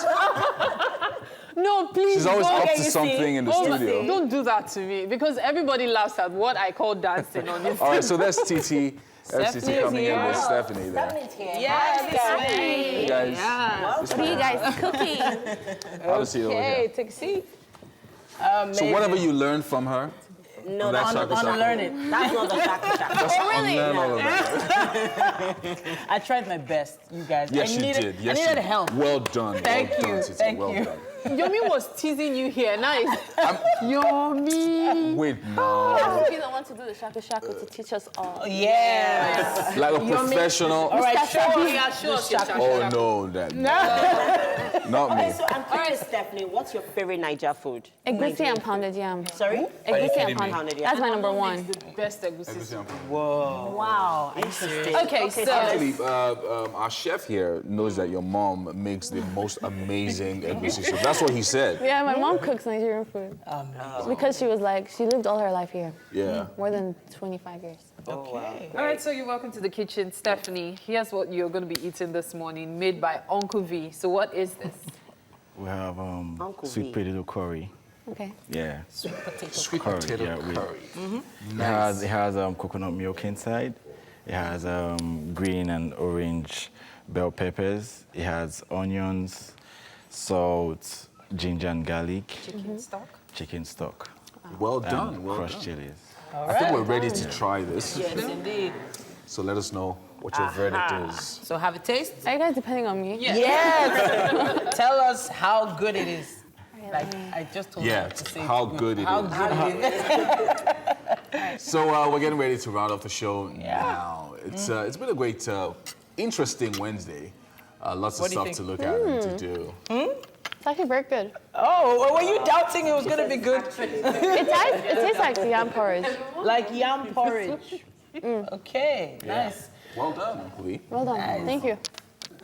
No, please. She's always don't. up to something in the studio. Don't do that to me, because everybody laughs at what I call dancing on Instagram. All right, so that's TT. That's TT coming in with Stephanie there. Stephanie's here. Yeah, Hi, Hey guys. Yeah. What are you guys cooking? Have a seat over Okay, here. take a seat. So whatever you learned from her, No, that's that's not Unlearn it. That's not the shaka shaka. just really? unlearn all of that. I tried my best, you guys. Yes, I you needed, did. Yes, I you needed did. help. Well done. Thank well you. Done, Titi. Thank well you. Done. Yomi was teasing you here. Nice. Yomi. Wait, You no. have to be the one to do the shaku shaku to teach us all. Yes. Like a professional. All right, show us. Yeah, sure. Oh no, that. Not me. So I'm curious, Stephanie, what's your favorite Niger food? Egusi and pounded yam. Sorry? Egusi kidding and me? pounded yam. That's my number one. Best egusi. Whoa. Wow. Interesting. Okay, so Actually, our chef here knows that your mom makes the most amazing egusi soup. That's what he said. Yeah, my mom cooks Nigerian food. Because she was like, she lived all her life here. Yeah. More than 25 years. Okay. all right, so you're welcome to the kitchen, Stephanie. Here's what you're going to be eating this morning, made by Uncle V. So what is this? We have Uncle sweet V. potato curry. Okay. Yeah. Sweet Curry, potato yeah, with- curry. It has coconut milk inside. It has green and orange bell peppers. It has onions, salt, ginger and garlic. Chicken stock? Chicken stock. Well and done. Well crushed done. chilies. I think we're ready to try this. Yes, indeed. So let us know what your verdict is. So have a taste. Are you guys depending on me? Yes. Tell us how good it is. Like I just told Yeah, you to say how it's good it how is. Good it is. So we're getting ready to round off the show now. It's been a great, interesting Wednesday. Lots of What do you stuff think? to look at and to do. It's actually very good. Oh, were you doubting it was going to be good? It tastes like yam porridge. Like yam porridge. Okay, nice. Well done, Uncle Lee. Well done. Thank you.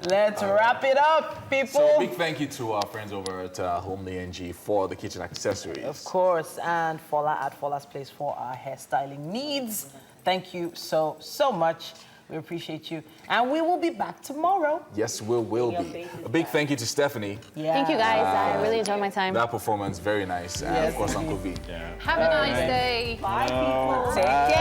Let's wrap it up, people. So big thank you to our friends over at Homely NG for the kitchen accessories. Of course, and Fola at Fola's Place for our hairstyling needs. Thank you so much. We appreciate you. And we will be back tomorrow. Yes, we will be. A big thank you to Stephanie. Yeah. Thank you guys. I really enjoyed my time. That performance, very nice. And of course, Uncle V. Have a nice day. Bye, people. Take care.